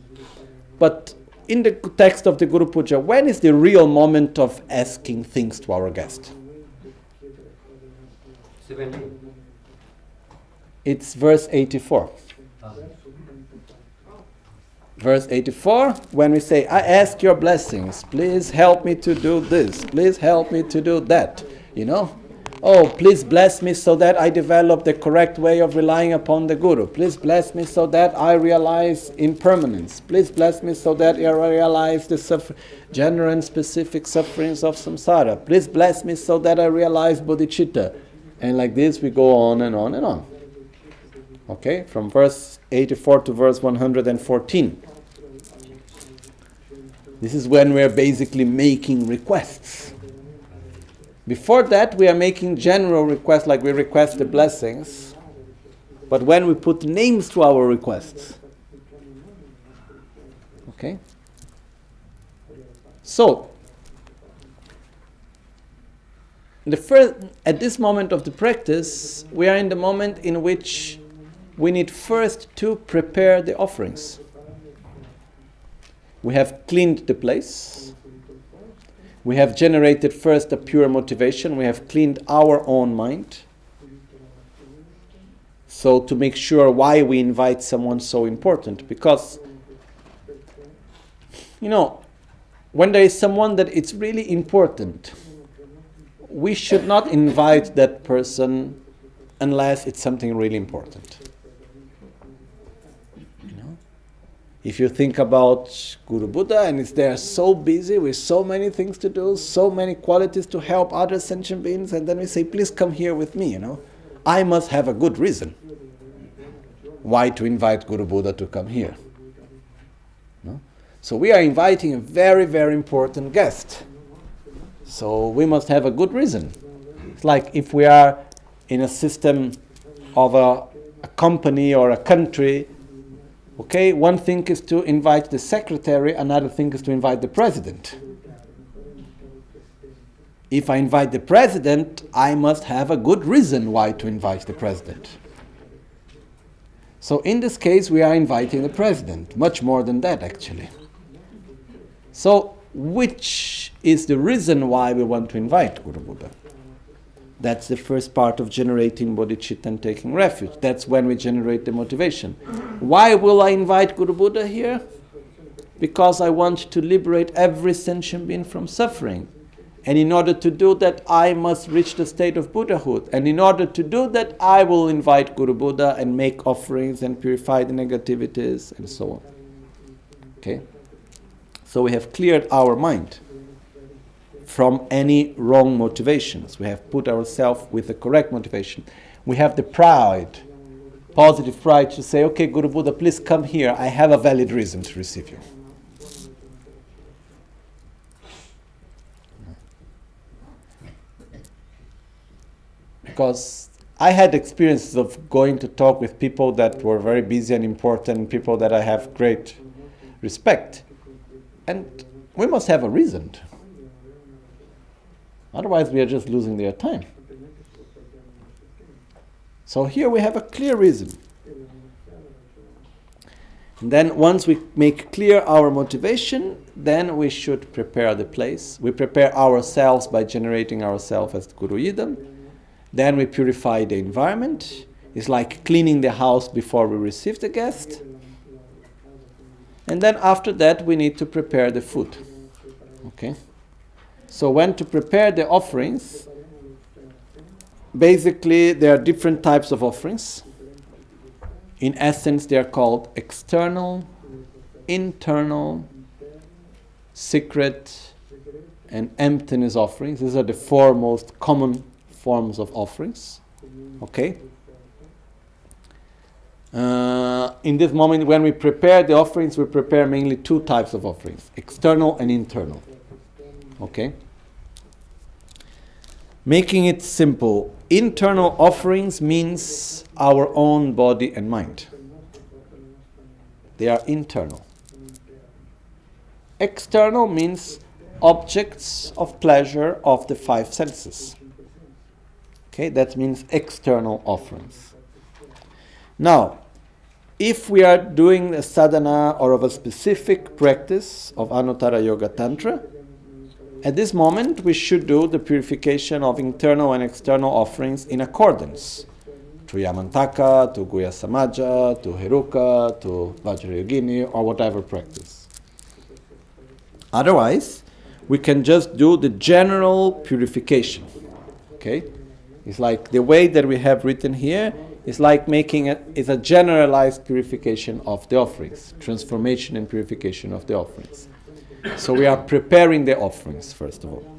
[SPEAKER 3] But in the text of the Guru Puja, when is the real moment of asking things to our guest?
[SPEAKER 5] 17.
[SPEAKER 3] It's verse 84. Verse 84, when we say, I ask your blessings, please help me to do this, please help me to do that, you know? Oh, please bless me so that I develop the correct way of relying upon the Guru. Please bless me so that I realize impermanence. Please bless me so that I realize the general and specific sufferings of samsara. Please bless me so that I realize bodhicitta. And like this we go on and on and on. Okay, from verse 84 to verse 114. This is when we are basically making requests. Before that, we are making general requests, like we request the blessings. But when we put names to our requests. Okay? So, at this moment of the practice, we are in the moment in which we need first to prepare the offerings. We have cleaned the place. We have generated first a pure motivation. We have cleaned our own mind. So to make sure why we invite someone so important. Because, you know, when there is someone that it's really important, we should not invite that person unless it's something really important. If you think about Guru Buddha and they're so busy with so many things to do, so many qualities to help other sentient beings, and then we say, please come here with me, you know. I must have a good reason. why to invite Guru Buddha to come here. No? So we are inviting a very, very important guest. So we must have a good reason. It's like if we are in a system of a company or a country, okay, one thing is to invite the secretary, another thing is to invite the president. If I invite the president, I must have a good reason why to invite the president. So in this case, we are inviting the president, much more than that actually. So which is the reason why we want to invite Guru Buddha? That's the first part of generating bodhicitta and taking refuge. That's when we generate the motivation. Why will I invite Guru Buddha here? Because I want to liberate every sentient being from suffering. And in order to do that, I must reach the state of Buddhahood. And in order to do that, I will invite Guru Buddha and make offerings and purify the negativities and so on. Okay? So we have cleared our mind from any wrong motivations. We have put ourselves with the correct motivation. We have the pride, positive pride to say, okay, Guru Buddha, please come here. I have a valid reason to receive you. Because I had experiences of going to talk with people that were very busy and important, people that I have great respect. And we must have a reason. Otherwise, we are just losing their time. So here we have a clear reason. And then once we make clear our motivation, then we should prepare the place. We prepare ourselves by generating ourselves as Guru Yidam. Then we purify the environment. It's like cleaning the house before we receive the guest. And then after that, we need to prepare the food. Okay? So when to prepare the offerings, basically there are different types of offerings. In essence, they are called external, internal, secret, and emptiness offerings. These are the four most common forms of offerings. Okay? In this moment, when we prepare the offerings, we prepare mainly two types of offerings, external and internal. Okay? Making it simple, internal offerings means our own body and mind. They are internal. External means objects of pleasure of the five senses. Okay, that means external offerings. Now, if we are doing a sadhana or of a specific practice of Anuttara Yoga Tantra, at this moment we should do the purification of internal and external offerings in accordance to Yamantaka, to Guhya Samaja, to Heruka, to Vajrayogini, or whatever practice. Otherwise, we can just do the general purification. Okay? It's like the way that we have written here is like making is a generalized purification of the offerings, transformation and purification of the offerings. So we are preparing the offerings, first of all.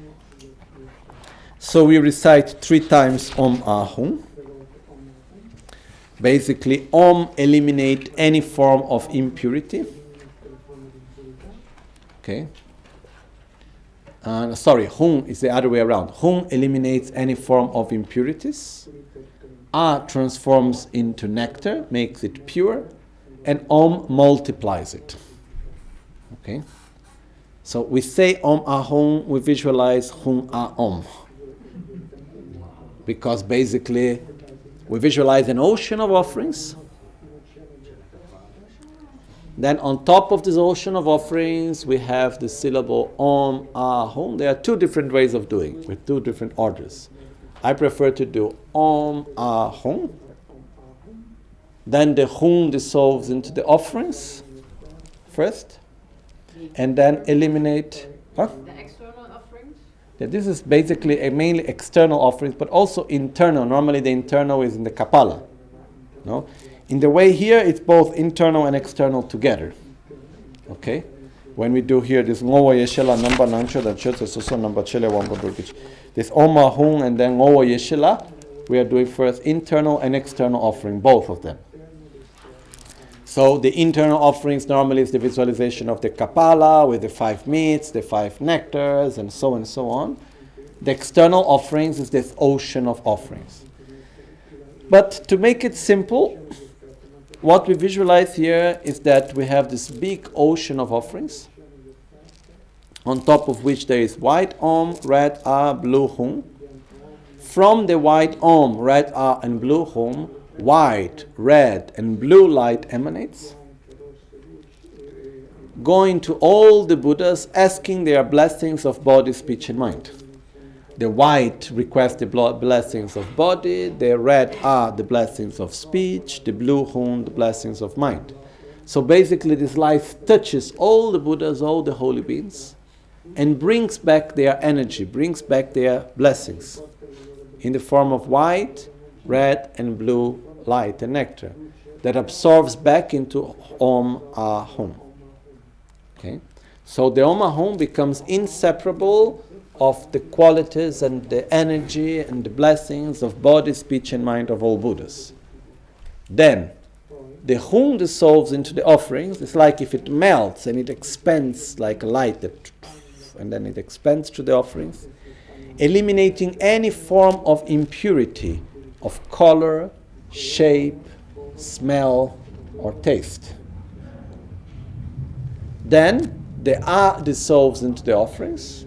[SPEAKER 3] So we recite 3 times Om Ahum. Basically, Om eliminate any form of impurity. Okay. Hum is the other way around. Hum eliminates any form of impurities. A transforms into nectar, makes it pure, and Om multiplies it. Okay? So we say Om Ahum, we visualize Hum A Om. Because basically we visualize an ocean of offerings. Then on top of this ocean of offerings, we have the syllable Om Ahum. There are 2 different ways of doing, with 2 different orders. I prefer to do Om Ahum. Then the Hum dissolves into the offerings first. And then eliminate... The
[SPEAKER 5] external offerings?
[SPEAKER 3] Yeah, this is basically mainly external offerings, but also internal. Normally the internal is in the Kapala. No? In the way here, it's both internal and external together. Okay? When we do here this Ngowa Yeshela Namba Nancho Dancho Soso Namba Chele Wamba Durgich. This Oma Hung and then Ngowa Yeshela, we are doing first internal and external offering, both of them. So the internal offerings normally is the visualization of the Kapala with the 5 meats, the 5 nectars, and so on. The external offerings is this ocean of offerings. But to make it simple, what we visualize here is that we have this big ocean of offerings, on top of which there is white Om, red A, blue Hum. From the white Om, red A, and blue Hum, white, red, and blue light emanates, going to all the Buddhas, asking their blessings of body, speech, and mind. The white requests the blessings of body, the red are the blessings of speech, the blue Hum, the blessings of mind. So basically this light touches all the Buddhas, all the holy beings, and brings back their energy, brings back their blessings in the form of white, red, and blue light and nectar that absorbs back into Om Ah Hum. Okay? So the Om Ah Hum becomes inseparable of the qualities and the energy and the blessings of body, speech, and mind of all Buddhas. Then, the Hum dissolves into the offerings. It's like if it melts and it expands like a light, and then it expands to the offerings, eliminating any form of impurity of color, shape, smell, or taste. Then, the A dissolves into the offerings,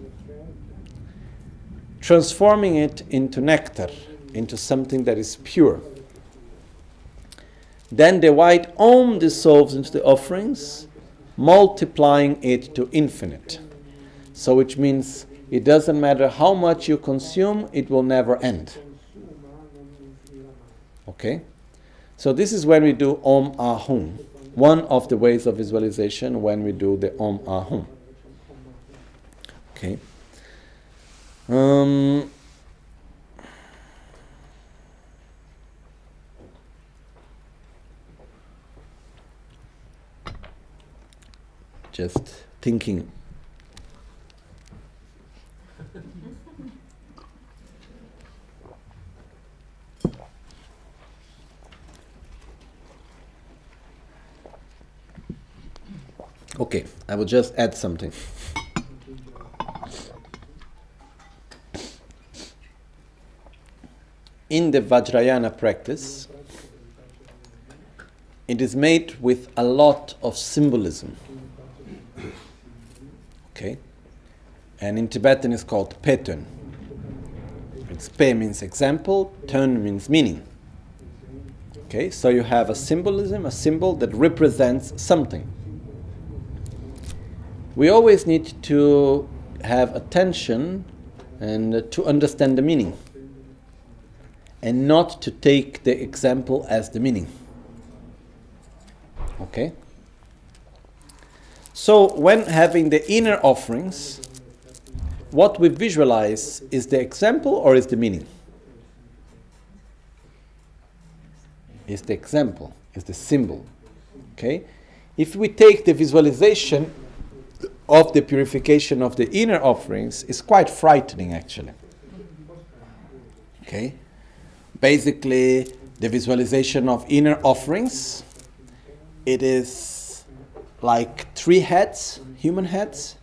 [SPEAKER 3] transforming it into nectar, into something that is pure. Then the white Om dissolves into the offerings, multiplying it to infinite. So which means it doesn't matter how much you consume, it will never end. Okay? So this is when we do Om Ah Hum. One of the ways of visualization when we do the Om Ah Hum. Okay? Just thinking. Okay, I will just add something. In the Vajrayana practice, it is made with a lot of symbolism. Okay? And in Tibetan it's called Petön. It's Pe means example, Tön means meaning. Okay, so you have a symbolism, a symbol that represents something. We always need to have attention and to understand the meaning, and not to take the example as the meaning. Okay? So when having the inner offerings, what we visualize is the example or is the meaning? Is the example, is the symbol. Okay? If we take the visualization of the purification of the inner offerings, it's quite frightening actually. Okay? Basically, the visualization of inner offerings, it is like 3 heads, human heads,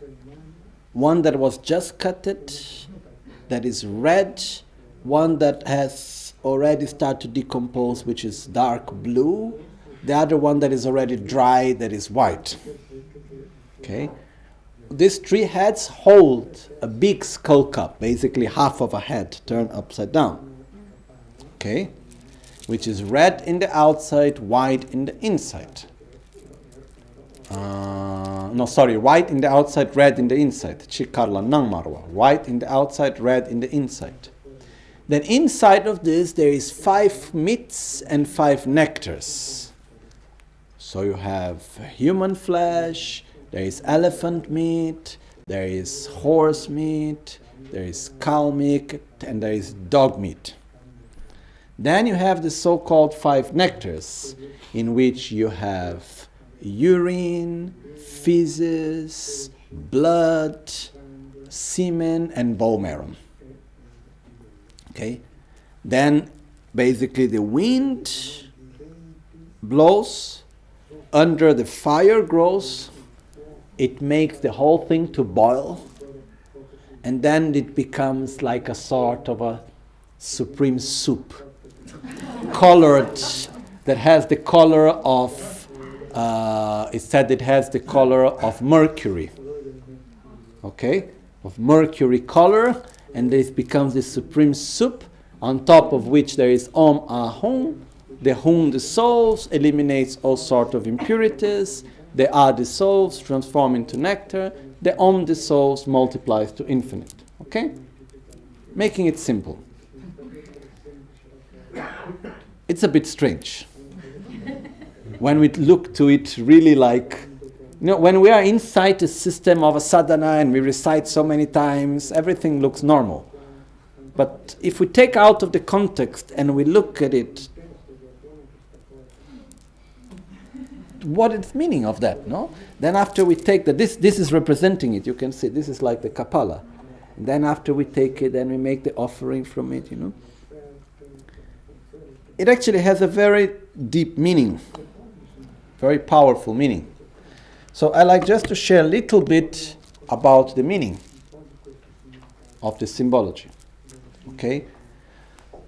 [SPEAKER 3] one that was just cutted, that is red, one that has already started to decompose, which is dark blue, the other one that is already dry, that is white. Okay? These 3 heads hold a big skull cup, basically half of a head turned upside down. Okay, which is red in the outside, white in the inside. White in the outside, red in the inside. Chikarla nang marwa. White in the outside, red in the inside. Then inside of this there is 5 meats and 5 nectars. So you have human flesh, there is elephant meat, there is horse meat, there is cow meat, and there is dog meat. Then you have the so-called 5 nectars, in which you have urine, feces, blood, semen, and bone marrow. Okay? Then basically the wind blows under the fire grows, it makes the whole thing to boil, and then it becomes like a sort of a supreme soup, colored, that has the color of, it said it has the color of mercury, okay, of mercury color, and this becomes the supreme soup, on top of which there is Om Ahum. The Hum dissolves, eliminates all sorts of impurities. The Ah dissolves, transform into nectar. The Om dissolves, multiplies to infinite. Okay? Making it simple. It's a bit strange. When we look to it really like, when we are inside the system of a sadhana and we recite so many times, everything looks normal. But if we take out of the context and we look at it, what is the meaning of that, no? Then after we take this is representing it, you can see, this is like the Kapala. And then after we take it, then we make the offering from it, It actually has a very deep meaning, very powerful meaning. So I like just to share a little bit about the meaning of the symbology. Okay?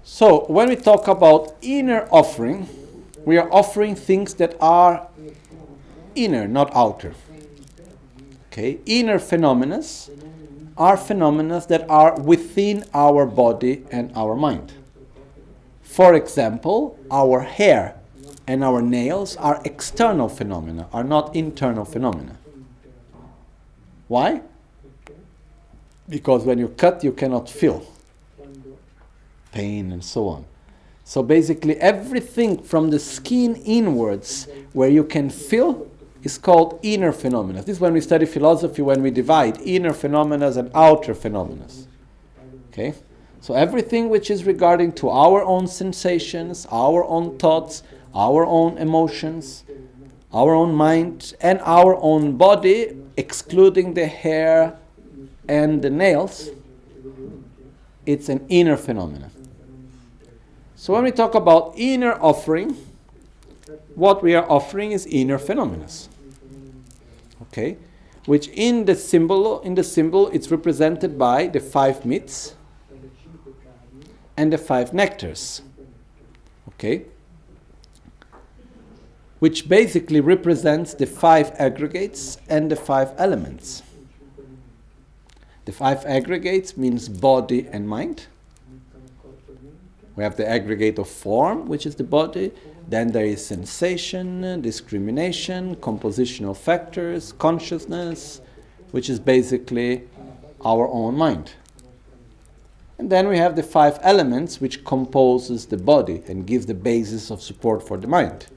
[SPEAKER 3] So when we talk about inner offering, we are offering things that are inner, not outer. Okay? Inner phenomena are phenomena that are within our body and our mind. For example, our hair and our nails are external phenomena, are not internal phenomena. Why? Because when you cut, you cannot feel pain and so on. So basically everything from the skin inwards where you can feel is called inner phenomena. This is when we study philosophy, when we divide inner phenomena and outer phenomena. Okay? So everything which is regarding to our own sensations, our own thoughts, our own emotions, our own mind, and our own body, excluding the hair and the nails, it's an inner phenomenon. So when we talk about inner offering, what we are offering is inner phenomena. Okay? Which in the symbol it's represented by the 5 myths and the 5 nectars. Okay? Which basically represents the 5 aggregates and the 5 elements. The 5 aggregates means body and mind. We have the aggregate of form, which is the body. Then there is sensation, discrimination, compositional factors, consciousness, which is basically our own mind. And then we have the 5 elements, which composes the body and gives the basis of support for the mind.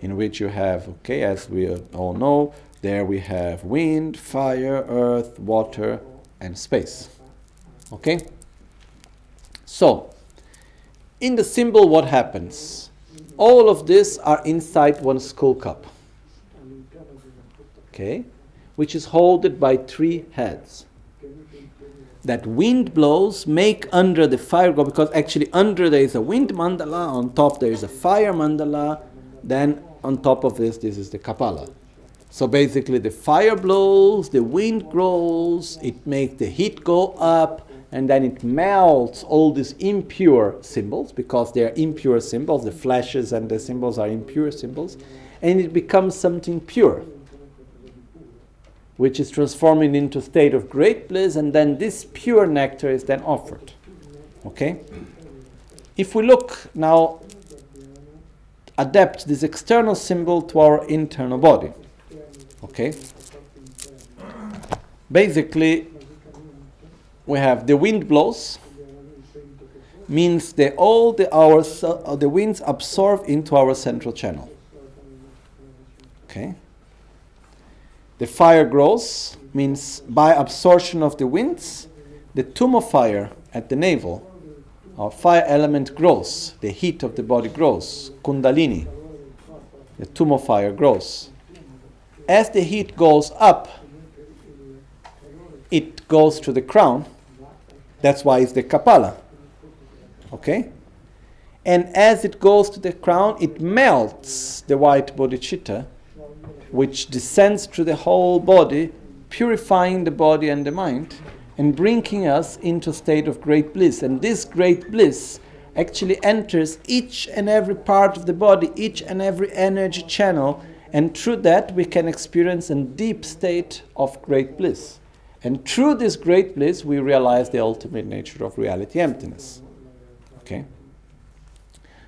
[SPEAKER 3] In which you have, okay, as we all know, there we have wind, fire, earth, water, and space. Okay? So, in the symbol, what happens? All of this are inside one skull cup. Okay? Which is held by 3 heads. That wind blows, make under the fire go, because actually under there is a wind mandala, on top there is a fire mandala, then on top of this is the Kapala. So basically the fire blows, the wind grows, it makes the heat go up, and then it melts all these impure symbols, because they are impure symbols, the flashes and the symbols are impure symbols, and it becomes something pure, which is transforming into a state of great bliss, and then this pure nectar is then offered. Okay? If we look now, adapt this external symbol to our internal body. Okay? Basically, we have the wind blows, means that all the winds absorb into our central channel. Okay? The fire grows, means by absorption of the winds, the tumor fire at the navel, our fire element grows, the heat of the body grows, kundalini, the tumor fire grows. As the heat goes up, it goes to the crown, that's why it's the Kapala. Okay? And as it goes to the crown, it melts the white Bodhichitta, which descends through the whole body, purifying the body and the mind, and bringing us into a state of great bliss. And this great bliss actually enters each and every part of the body, each and every energy channel, and through that we can experience a deep state of great bliss. And through this great bliss we realize the ultimate nature of reality, emptiness. Okay?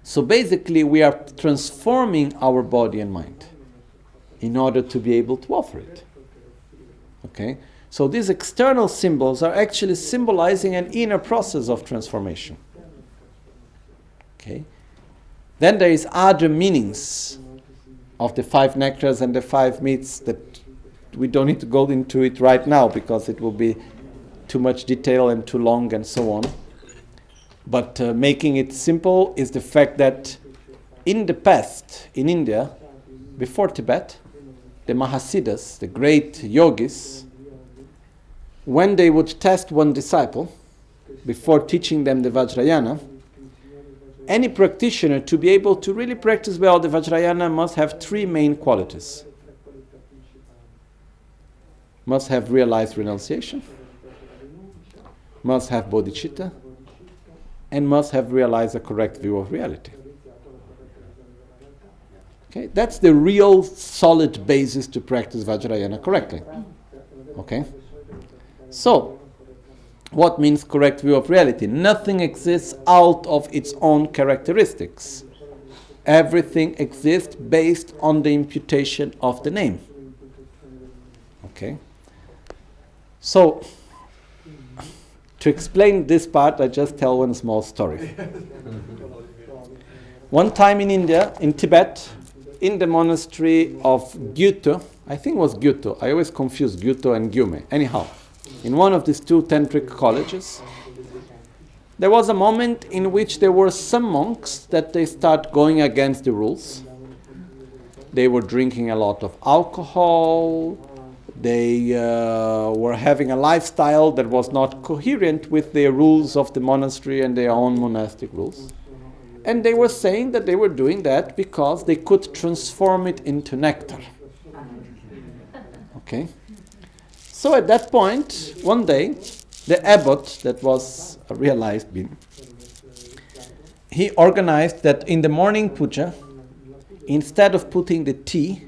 [SPEAKER 3] So basically we are transforming our body and mind in order to be able to offer it. Okay? So these external symbols are actually symbolizing an inner process of transformation. Okay? Then there is other meanings of the 5 nectars and the 5 meats that we don't need to go into it right now because it will be too much detail and too long and so on. But making it simple is the fact that in the past, in India, before Tibet, the Mahasiddhas, the great yogis, when they would test one disciple, before teaching them the Vajrayana, any practitioner, to be able to really practice well the Vajrayana, must have 3 main qualities. Must have realized renunciation, must have Bodhichitta, and must have realized a correct view of reality. Okay, that's the real solid basis to practice Vajrayana correctly. Okay? So, what means correct view of reality? Nothing exists out of its own characteristics. Everything exists based on the imputation of the name. Okay? So, to explain this part, I just tell one small story. One time in India, in Tibet, in the monastery of Gyuto, I think it was Gyuto, I always confuse Gyuto and Gyume. Anyhow, in one of these 2 tantric colleges, there was a moment in which there were some monks that they start going against the rules. They were drinking a lot of alcohol. They were having a lifestyle that was not coherent with the rules of the monastery and their own monastic rules. And they were saying that they were doing that because they could transform it into nectar. Okay? So at that point, one day, the abbot, that was a realized being, he organized that in the morning puja, instead of putting the tea,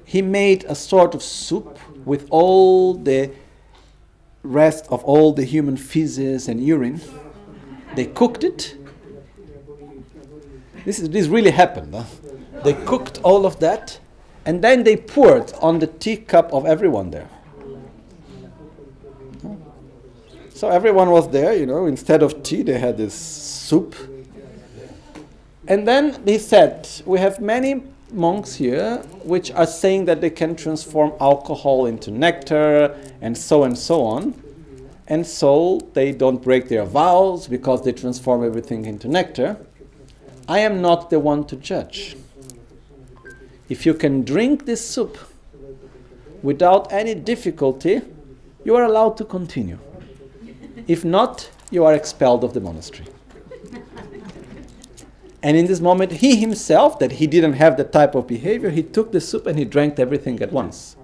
[SPEAKER 3] he made a sort of soup with all the rest of all the human feces and urine. They cooked it. This really happened. Huh? They cooked all of that, and then they poured on the teacup of everyone there. So everyone was there, instead of tea, they had this soup. And then they said, we have many monks here which are saying that they can transform alcohol into nectar and so on. And so they don't break their vows because they transform everything into nectar. I am not the one to judge. If you can drink this soup without any difficulty, you are allowed to continue. If not, you are expelled of the monastery. And in this moment, he himself, that he didn't have that type of behavior, he took the soup and he drank everything at once.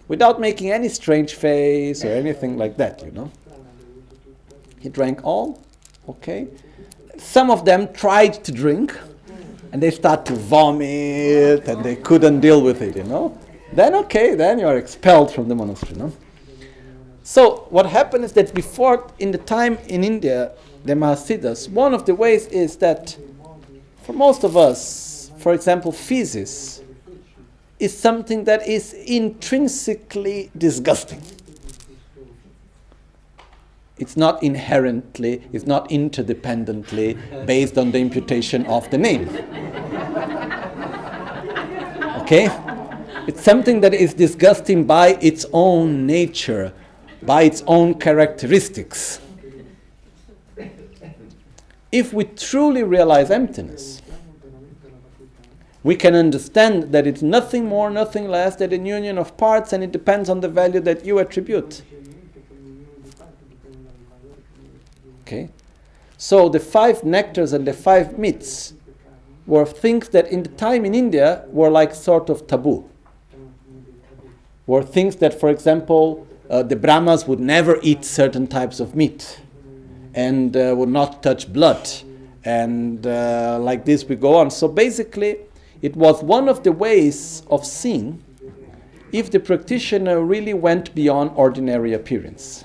[SPEAKER 3] Without making any strange face or anything like that, He drank all, okay. Some of them tried to drink, and they start to vomit, and they couldn't deal with it, Then you are expelled from the monastery, So what happened is that before, in the time in India, the Mahasiddhas, one of the ways is that for most of us, for example, feces is something that is intrinsically disgusting. It's not inherently, it's not interdependently based on the imputation of the name. Okay? It's something that is disgusting by its own nature, by its own characteristics. If we truly realize emptiness, we can understand that it's nothing more, nothing less than a union of parts, and it depends on the value that you attribute. Okay? So the 5 nectars and the 5 meats were things that in the time in India were like sort of taboo. Were things that, for example, the Brahmas would never eat certain types of meat and would not touch blood. And like this we go on. So basically, it was one of the ways of seeing if the practitioner really went beyond ordinary appearance.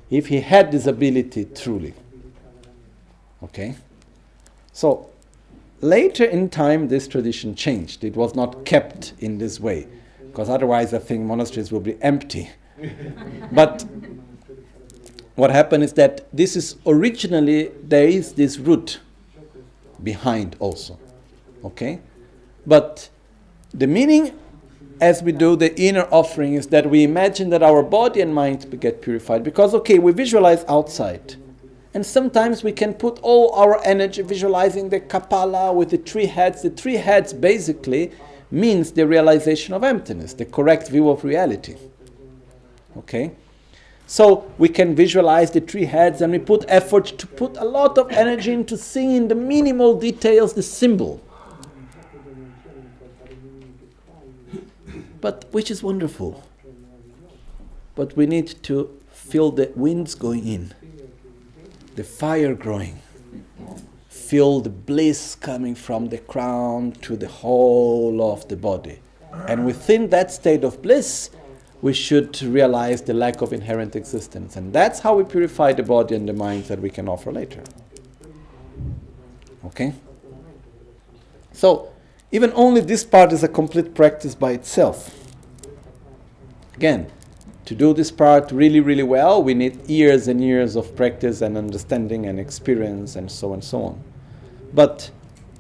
[SPEAKER 3] If he had this ability truly. Okay? So, later in time, this tradition changed. It was not kept in this way, because otherwise I think monasteries will be empty. But what happened is that this is originally, there is this root behind also. Okay? But the meaning as we do the inner offering is that we imagine that our body and mind get purified. Because, okay, we visualize outside. And sometimes we can put all our energy visualizing the Kapala with the three heads. The three heads basically means the realization of emptiness, the correct view of reality. Okay? So we can visualize the three heads and we put effort to put a lot of energy into seeing the minimal details, the symbol. But which is wonderful. But we need to feel the winds going in, the fire growing, feel the bliss coming from the crown to the whole of the body. And within that state of bliss, we should realize the lack of inherent existence. And that's how we purify the body and the mind that we can offer later. Okay? So, even only this part is a complete practice by itself. Again, to do this part really, really well, we need years and years of practice and understanding and experience and so on. But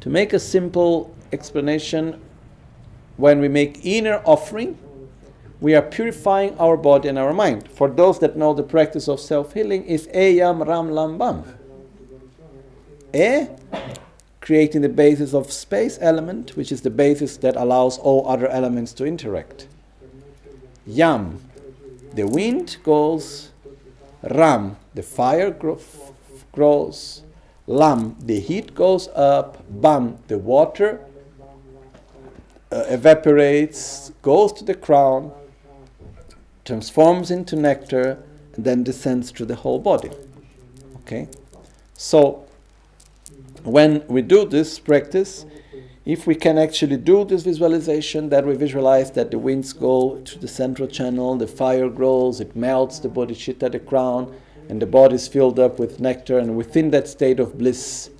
[SPEAKER 3] to make a simple explanation, when we make inner offering, we are purifying our body and our mind. For those that know the practice of self-healing, is Eyam Ram Lam Bam. Creating the basis of space element, which is the basis that allows all other elements to interact. Yam, the wind goes. Ram, the fire grows. Lam, the heat goes up. Bam, the water evaporates, goes to the crown, transforms into nectar, and then descends through the whole body. Okay? So, when we do this practice, if we can actually do this visualization, that we visualize that the winds go to the central channel, the fire grows, it melts the Bodhichitta, the crown, and the body is filled up with nectar, and within that state of bliss,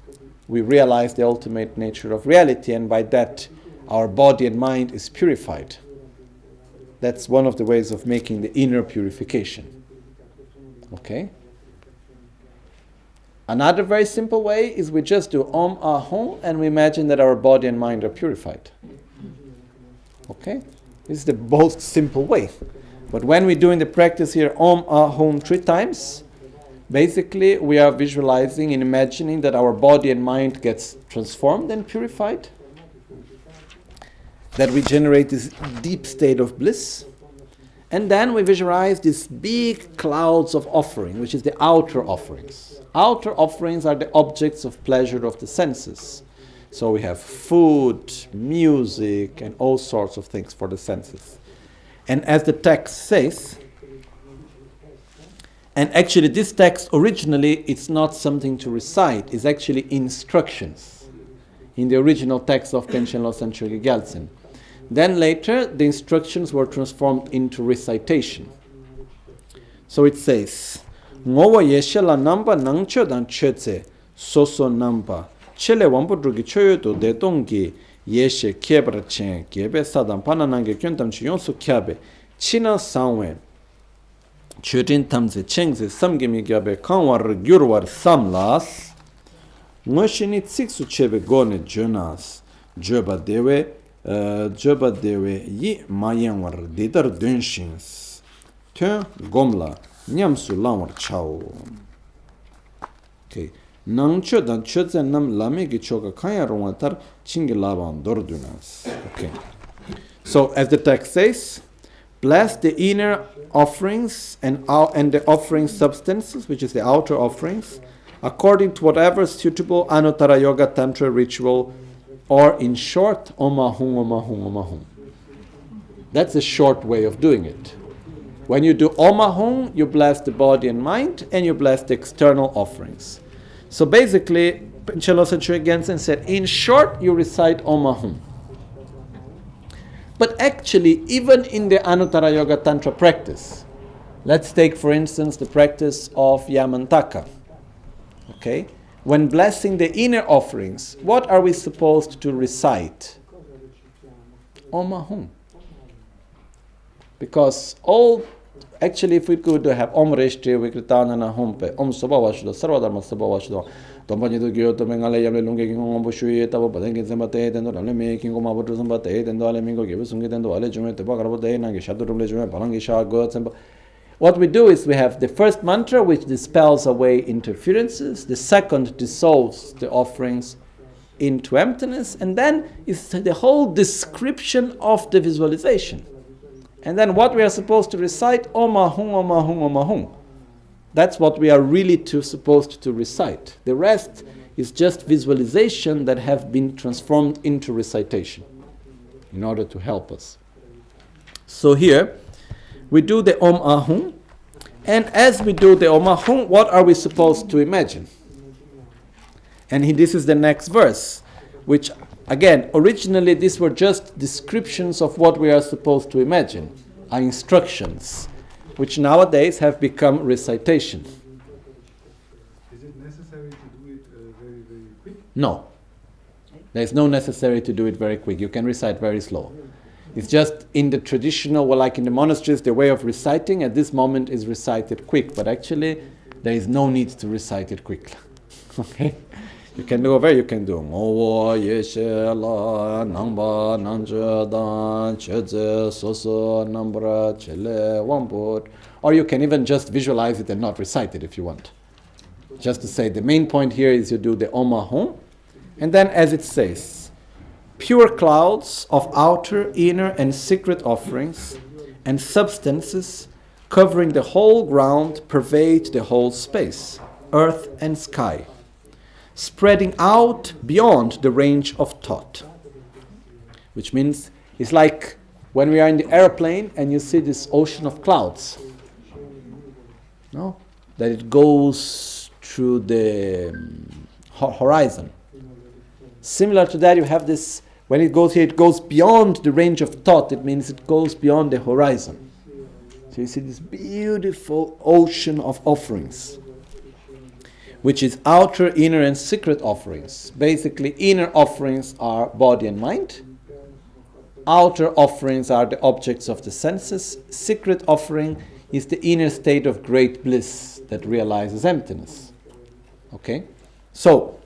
[SPEAKER 3] we realize the ultimate nature of reality, and by that, our body and mind is purified. That's one of the ways of making the inner purification. Okay? Another very simple way is we just do Om Ahom and we imagine that our body and mind are purified. Okay? This is the most simple way. But when we're doing the practice here, Om Ahom 3 times, basically we are visualizing and imagining that our body and mind gets transformed and purified. That we generate this deep state of bliss. And then we visualize these big clouds of offering, which is the outer offerings. Outer offerings are the objects of pleasure of the senses. So we have food, music, and all sorts of things for the senses. And as the text says, and actually this text originally, it's not something to recite, it's actually instructions in the original text of Kenshin Losang Chogi Gyaltsen. Then later, the instructions were transformed into recitation. So it says, Ngowa yeshe la namba nangcho dan chötse, soso namba, chele wampudrugi choyoto detongi, yeshe kebra chen, kebe sadan pananange kyontam chiyonsu kyabe, china sanwe, chotin tamze chengze samgimi gyabe kanwar gyurwar samlas, ngoshini tsiksu chebe gone jonas, joba dewe yi mayenwar didar dunshins, tön gomla, nyamsu lamwar chao. Okay. Nangcho dan chotzen nam lame gi choka kanya rongwatar chingi laban dordunas. Okay. So as the text says, bless the inner offerings and the offering substances, which is the outer offerings, according to whatever suitable Anuttara Yoga Tantra ritual, or in short, Om Ahum, Om Ahum, Om Ahum. That's a short way of doing it. When you do Om Ahum, you bless the body and mind, and you bless the external offerings. So basically, Chelosa Chögyal Gensen said, in short, you recite Om Ahum. But actually, even in the Anuttara Yoga Tantra practice, let's take, for instance, the practice of Yamantaka. Okay? When blessing the inner offerings, what are we supposed to recite? Om Ahum. Because actually, if we could have Om Reshti, Vikritanana Humpe, Om Sabhavashdo, Sarvadharma Sabhavashdo, Tompanido Gyoto, Mengale Yame Lungi, Om Bushui, Tabo, Padenkin Zambate, and Dole making Gomabo Zambate, and Dole Mingo Gibusung, and Dole Jumet, the Bagarabode, Nangishadu Jumet, Palangisha, Gods. What we do is we have the first mantra, which dispels away interferences, the second dissolves the offerings into emptiness, and then is the whole description of the visualization. And then what we are supposed to recite, Om Ahum, Om Ahum, Om Ahum. That's what we are really supposed to recite. The rest is just visualization that have been transformed into recitation in order to help us. So here, we do the Om Ahum, and as we do the Om Ahum, what are we supposed to imagine? And this is the next verse, which, again, originally these were just descriptions of what we are supposed to imagine, are instructions, which nowadays have become recitation.
[SPEAKER 5] Is it necessary to do it very, very quick?
[SPEAKER 3] No. There is no necessary to do it very quick. You can recite very slow. It's just in the traditional, well, like in the monasteries, the way of reciting at this moment is recited quick, but actually there is no need to recite it quickly. Okay? You can do you can do Mowo Yeshe La Nangba Nangje Dan Cheze Soso Nambra Chele Wambut. Or you can even just visualize it and not recite it if you want. Just to say the main point here is you do the Om Ahum, and then as it says, pure clouds of outer, inner and secret offerings and substances covering the whole ground pervade the whole space, earth and sky, spreading out beyond the range of thought. Which means it's like when we are in the airplane and you see this ocean of clouds. No? That it goes through the horizon. Similar to that, you have this, when it goes here, it goes beyond the range of thought. It means it goes beyond the horizon. So you see this beautiful ocean of offerings, which is outer, inner, and secret offerings. Basically, inner offerings are body and mind. Outer offerings are the objects of the senses. Secret offering is the inner state of great bliss that realizes emptiness. Okay? So,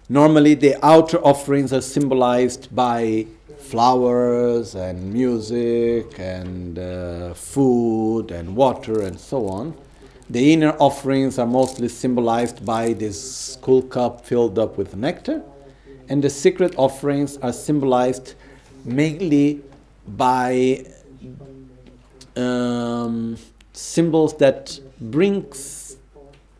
[SPEAKER 3] normally the outer offerings are symbolized by flowers and music and food and water and so on. The inner offerings are mostly symbolized by this cool cup filled up with nectar, and the secret offerings are symbolized mainly by symbols that brings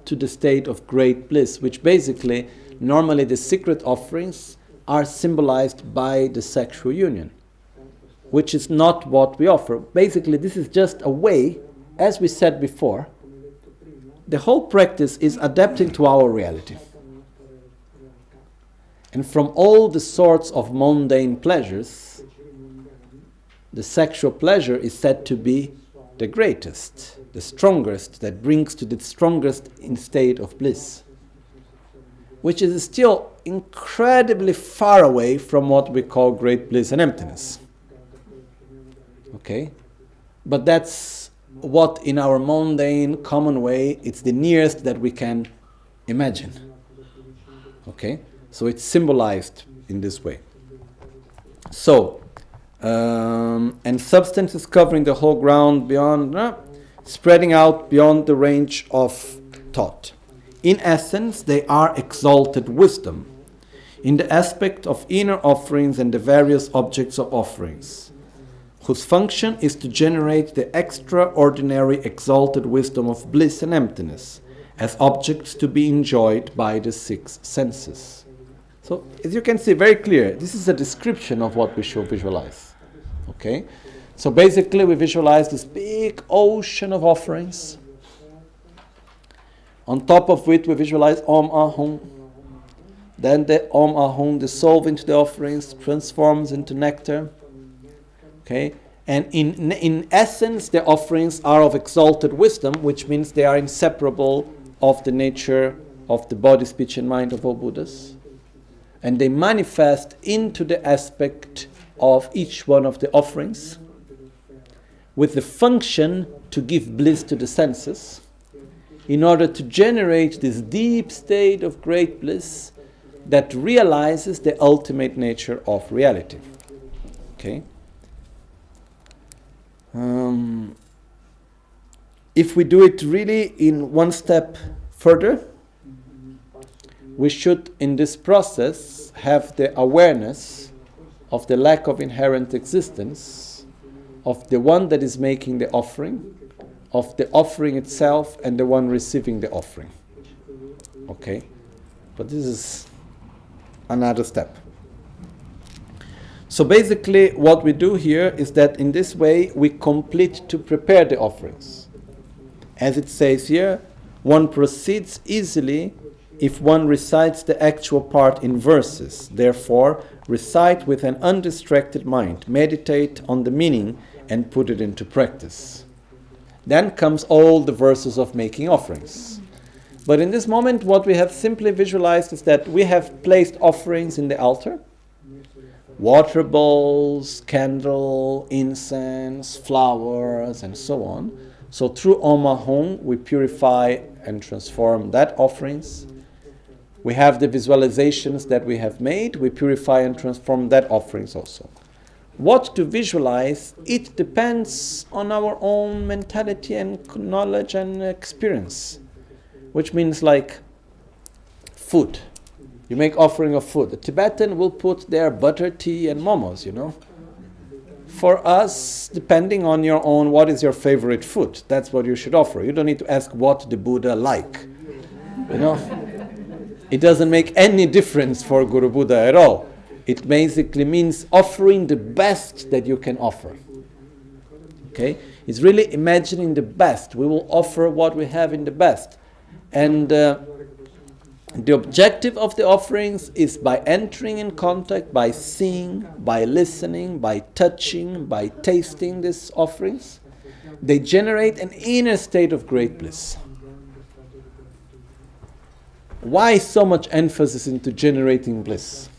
[SPEAKER 3] to the state of great bliss, which basically, normally the secret offerings are symbolized by the sexual union, which is not what we offer. Basically, this is just a way, as we said before, the whole practice is adapting to our reality. And from all the sorts of mundane pleasures, the sexual pleasure is said to be the greatest, the strongest, that brings to the strongest in state of bliss, which is still incredibly far away from what we call great bliss and emptiness. Okay? But that's what in our mundane, common way, it's the nearest that we can imagine. Okay? So it's symbolized in this way. So, and substances covering the whole ground beyond, spreading out beyond the range of thought. In essence, they are exalted wisdom, in the aspect of inner offerings and the various objects of offerings, whose function is to generate the extraordinary exalted wisdom of bliss and emptiness, as objects to be enjoyed by the six senses. So, as you can see, very clear, this is a description of what we should visualize. Okay? So basically we visualize this big ocean of offerings, on top of which we visualize Om Ahum. Then the Om Ahum dissolves into the offerings, transforms into nectar. Okay? And in essence, the offerings are of exalted wisdom, which means they are inseparable of the nature of the body, speech, and mind of all Buddhas. And they manifest into the aspect of each one of the offerings, with the function to give bliss to the senses, in order to generate this deep state of great bliss that realizes the ultimate nature of reality. Okay? If we do it really in one step further, we should, in this process, have the awareness of the lack of inherent existence, of the one that is making the offering, of the offering itself, and the one receiving the offering. Okay? But this is another step. So basically what we do here is that in this way we complete to prepare the offerings. As it says here, one proceeds easily if one recites the actual part in verses. Therefore, recite with an undistracted mind, meditate on the meaning and put it into practice. Then comes all the verses of making offerings. But in this moment what we have simply visualized is that we have placed offerings in the altar. Water bowls, candle, incense, flowers, and so on. So through Om Ahum we purify and transform that offerings. We have the visualizations that we have made, we purify and transform that offerings also. What to visualize, it depends on our own mentality and knowledge and experience. Which means like food. You make offering of food. The Tibetan will put their butter tea and momos, For us, depending on your own, what is your favorite food? That's what you should offer. You don't need to ask what the Buddha like. It doesn't make any difference for Guru Buddha at all. It basically means offering the best that you can offer. Okay? It's really imagining the best. We will offer what we have in the best. And the objective of the offerings is by entering in contact, by seeing, by listening, by touching, by tasting these offerings. They generate an inner state of great bliss. Why so much emphasis into generating bliss?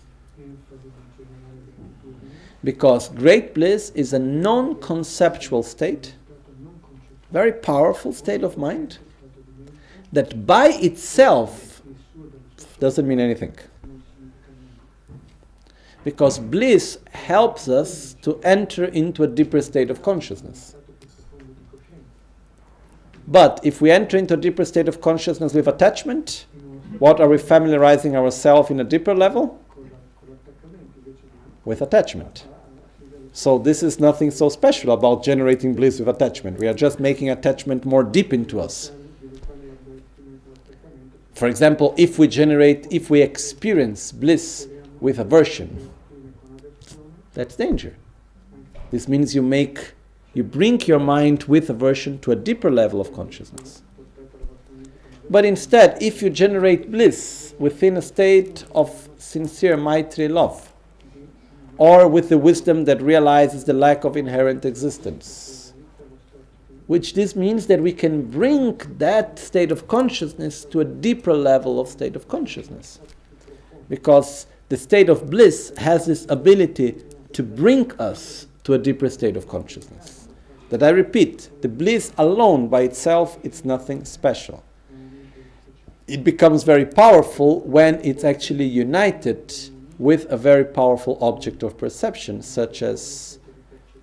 [SPEAKER 3] Because great bliss is a non-conceptual state, very powerful state of mind, that by itself doesn't mean anything. Because bliss helps us to enter into a deeper state of consciousness. But if we enter into a deeper state of consciousness with attachment, what are we familiarizing ourselves in a deeper level? With attachment. So this is nothing so special about generating bliss with attachment. We are just making attachment more deep into us. For example, if we experience bliss with aversion, that's danger. This means you bring your mind with aversion to a deeper level of consciousness. But instead, if you generate bliss within a state of sincere Maitri love, or with the wisdom that realizes the lack of inherent existence, which this means that we can bring that state of consciousness to a deeper level of state of consciousness. Because the state of bliss has this ability to bring us to a deeper state of consciousness. That I repeat, the bliss alone by itself, it's nothing special. It becomes very powerful when it's actually united with a very powerful object of perception, such as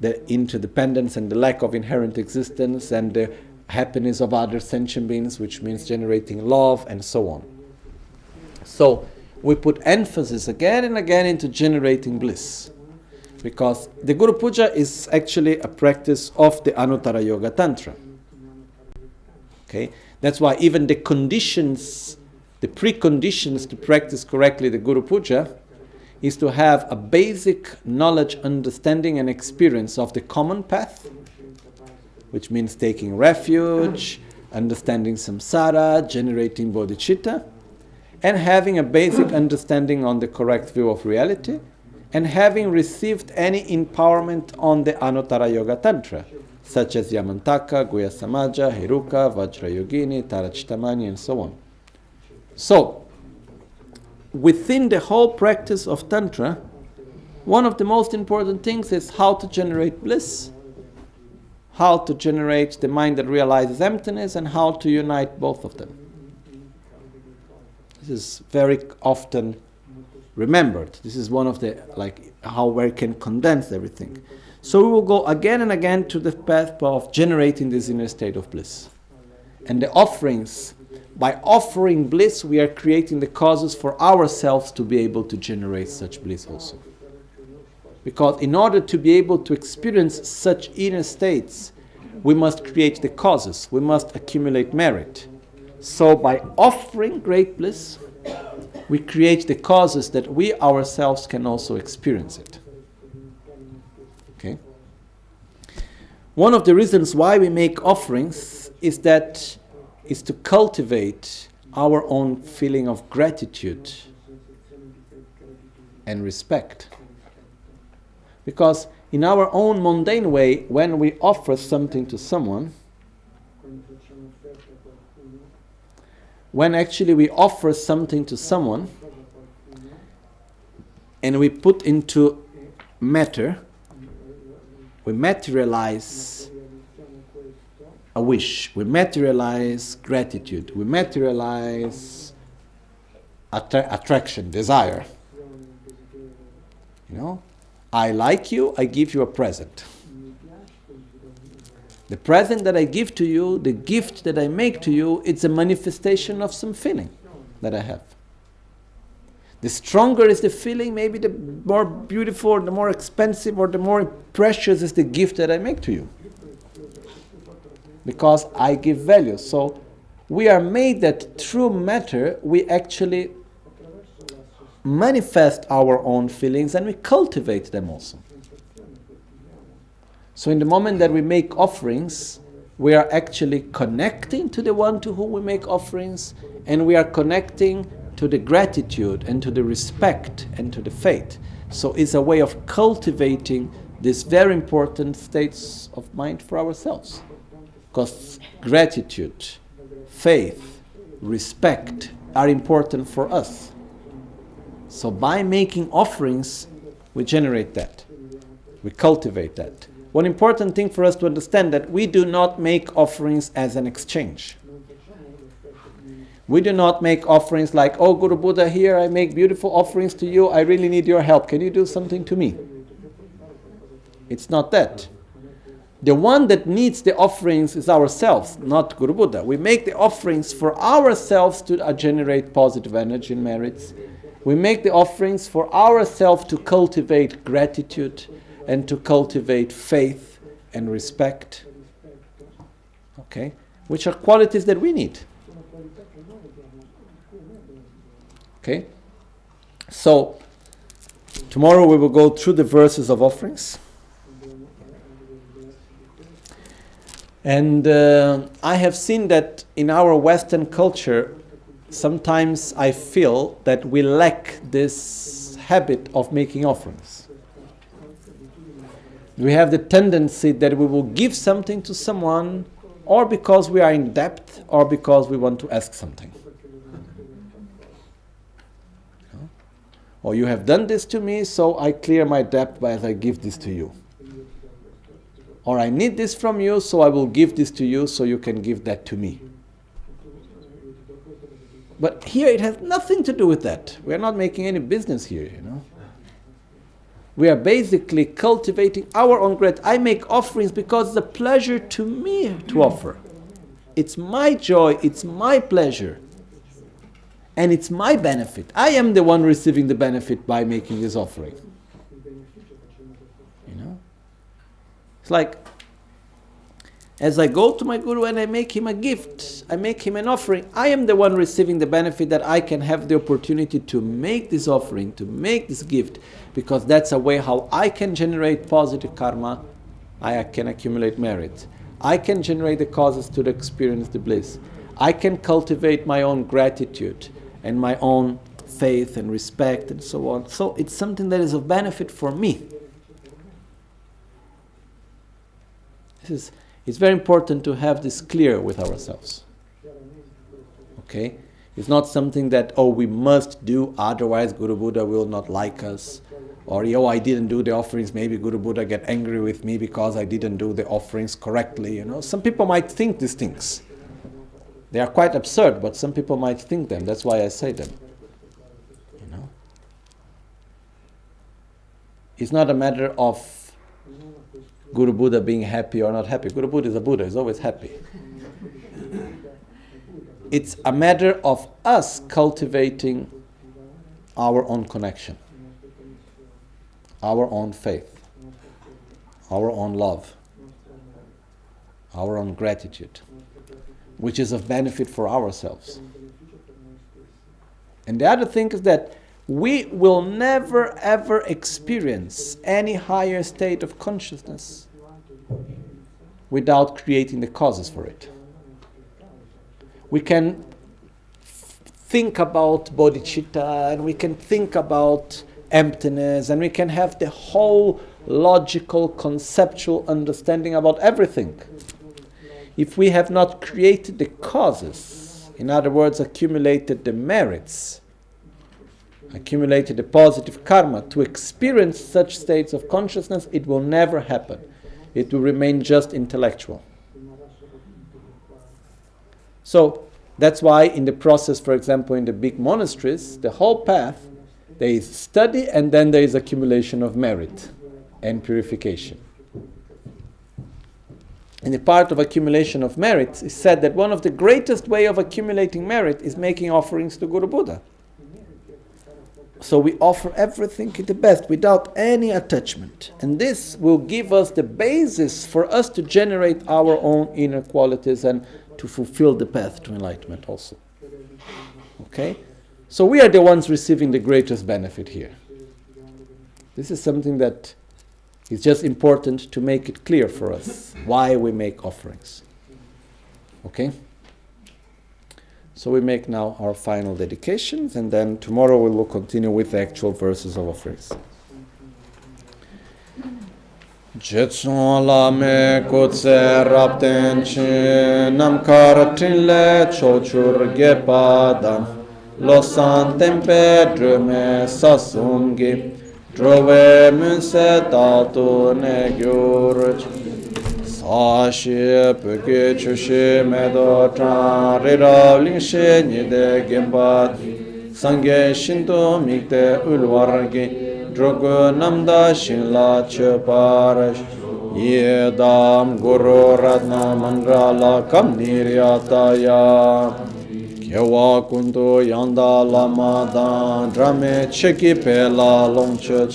[SPEAKER 3] the interdependence and the lack of inherent existence and the happiness of other sentient beings, which means generating love and so on. So we put emphasis again and again into generating bliss, because the Guru Puja is actually a practice of the Anuttara Yoga Tantra. Okay? That's why even the conditions, the preconditions to practice correctly the Guru Puja is to have a basic knowledge, understanding and experience of the common path, which means taking refuge, understanding samsara, generating bodhicitta, and having a basic understanding on the correct view of reality, and having received any empowerment on the Anuttara Yoga Tantra, such as Yamantaka, Guhya Samaja, Heruka, Vajrayogini, Tarachittamani, and so on. So, within the whole practice of Tantra, one of the most important things is how to generate bliss, how to generate the mind that realizes emptiness, and how to unite both of them. This is very often remembered. This is one of the, how we can condense everything. So we will go again and again to the path of generating this inner state of bliss. And the offerings, by offering bliss, we are creating the causes for ourselves to be able to generate such bliss also. Because in order to be able to experience such inner states, we must create the causes, we must accumulate merit. So by offering great bliss, we create the causes that we ourselves can also experience it. Okay? One of the reasons why we make offerings is to cultivate our own feeling of gratitude and respect. Because in our own mundane way, when we offer something to someone, when actually we offer something to someone and we put into matter, we materialize a wish, we materialize gratitude, we materialize attraction, desire. You know, I like you, I give you a present. The present that I give to you, the gift that I make to you, it's a manifestation of some feeling that I have. The stronger is the feeling, maybe the more beautiful, the more expensive, or the more precious is the gift that I make to you. Because I give value. So we are made that through matter, we actually manifest our own feelings and we cultivate them also. So in the moment that we make offerings, we are actually connecting to the one to whom we make offerings, and we are connecting to the gratitude and to the respect and to the faith. So it's a way of cultivating these very important states of mind for ourselves. Because gratitude, faith, respect are important for us. So by making offerings, we generate that. We cultivate that. One important thing for us to understand that we do not make offerings as an exchange. We do not make offerings like, oh Guru Buddha, here I make beautiful offerings to you, I really need your help, can you do something to me? It's not that. The one that needs the offerings is ourselves, not Guru Buddha. We make the offerings for ourselves to generate positive energy and merits. We make the offerings for ourselves to cultivate gratitude and to cultivate faith and respect. Okay? Which are qualities that we need. Okay? So, tomorrow we will go through the verses of offerings. And I have seen that in our Western culture, sometimes I feel that we lack this habit of making offerings. We have the tendency that we will give something to someone, or because we are in debt, or because we want to ask something. Or you have done this to me, so I clear my debt as I give this to you. Or I need this from you, so I will give this to you, so you can give that to me. But here it has nothing to do with that. We are not making any business here, you know. We are basically cultivating our own gratitude. I make offerings because it's a pleasure to me to offer. It's my joy, it's my pleasure. And it's my benefit. I am the one receiving the benefit by making this offering. You know? It's like, As I go to my Guru and I make him a gift, I make him an offering, I am the one receiving the benefit that I can have the opportunity to make this offering, to make this gift, because that's a way how I can generate positive karma, I can accumulate merit. I can generate the causes to experience the bliss. I can cultivate my own gratitude and my own faith and respect and so on. So it's something that is of benefit for me. It's very important to have this clear with ourselves. Okay? It's not something that, we must do, otherwise Guru Buddha will not like us. Or, I didn't do the offerings, maybe Guru Buddha get angry with me because I didn't do the offerings correctly. Some people might think these things. They are quite absurd, but some people might think them. That's why I say them. It's not a matter of Guru Buddha being happy or not happy. Guru Buddha is a Buddha, he's always happy. It's a matter of us cultivating our own connection, our own faith, our own love, our own gratitude, which is of benefit for ourselves. And the other thing is that we will never ever experience any higher state of consciousness without creating the causes for it. We can think about bodhicitta, and we can think about emptiness, and we can have the whole logical, conceptual understanding about everything. If we have not created the causes, in other words, accumulated the merits, accumulated the positive karma to experience such states of consciousness, it will never happen. It will remain just intellectual. So that's why in the process, for example, in the big monasteries, the whole path, there is study and then there is accumulation of merit and purification. In the part of accumulation of merit, it's said that one of the greatest way of accumulating merit is making offerings to Guru Buddha. So we offer everything in the best without any attachment. And this will give us the basis for us to generate our own inner qualities and to fulfill the path to enlightenment also. Okay? So we are the ones receiving the greatest benefit here. This is something that is just important to make it clear for us why we make offerings. Okay? So we make now our final dedications, and then tomorrow we will continue with the actual verses of offerings. Jetson lame kotse rapten chi nam karatin le chochur gepada losan tempe drume sasumgi drove munse tatu ne gyurch Sashi peke chushi medo tran rirav lingshe nide gembat Sangye shinto mikte ulwargi drogo namda shinla cheparash Yedam guru ratna mandrala kam niryataya Kewa kundu yanda lama dan drame cheki pela longchech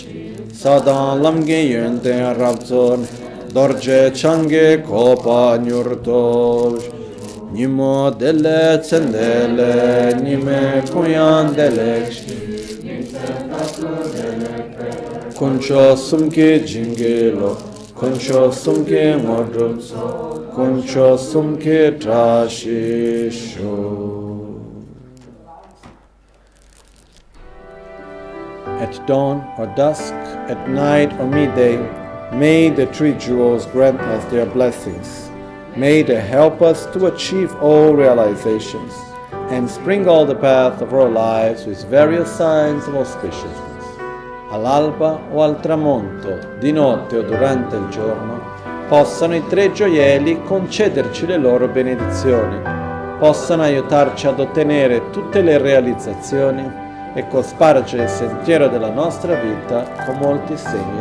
[SPEAKER 3] Sadan lamge yunten rabzon Dorje change kopa nyurtosh Nimo dele tsendele Nime kuyan deleksh Kuncho sumke jingelo Kuncho sumke modrum Kuncho sumke trashisho. At dawn or dusk, at night or midday, may the three jewels grant us their blessings. May they help us to achieve all realizations and sprinkle the path of our lives with various signs of auspiciousness. All'alba o al tramonto, di notte o durante il giorno, possano i tre gioielli concederci le loro benedizioni, possano aiutarci ad ottenere tutte le realizzazioni e cospargere il sentiero della nostra vita con molti segni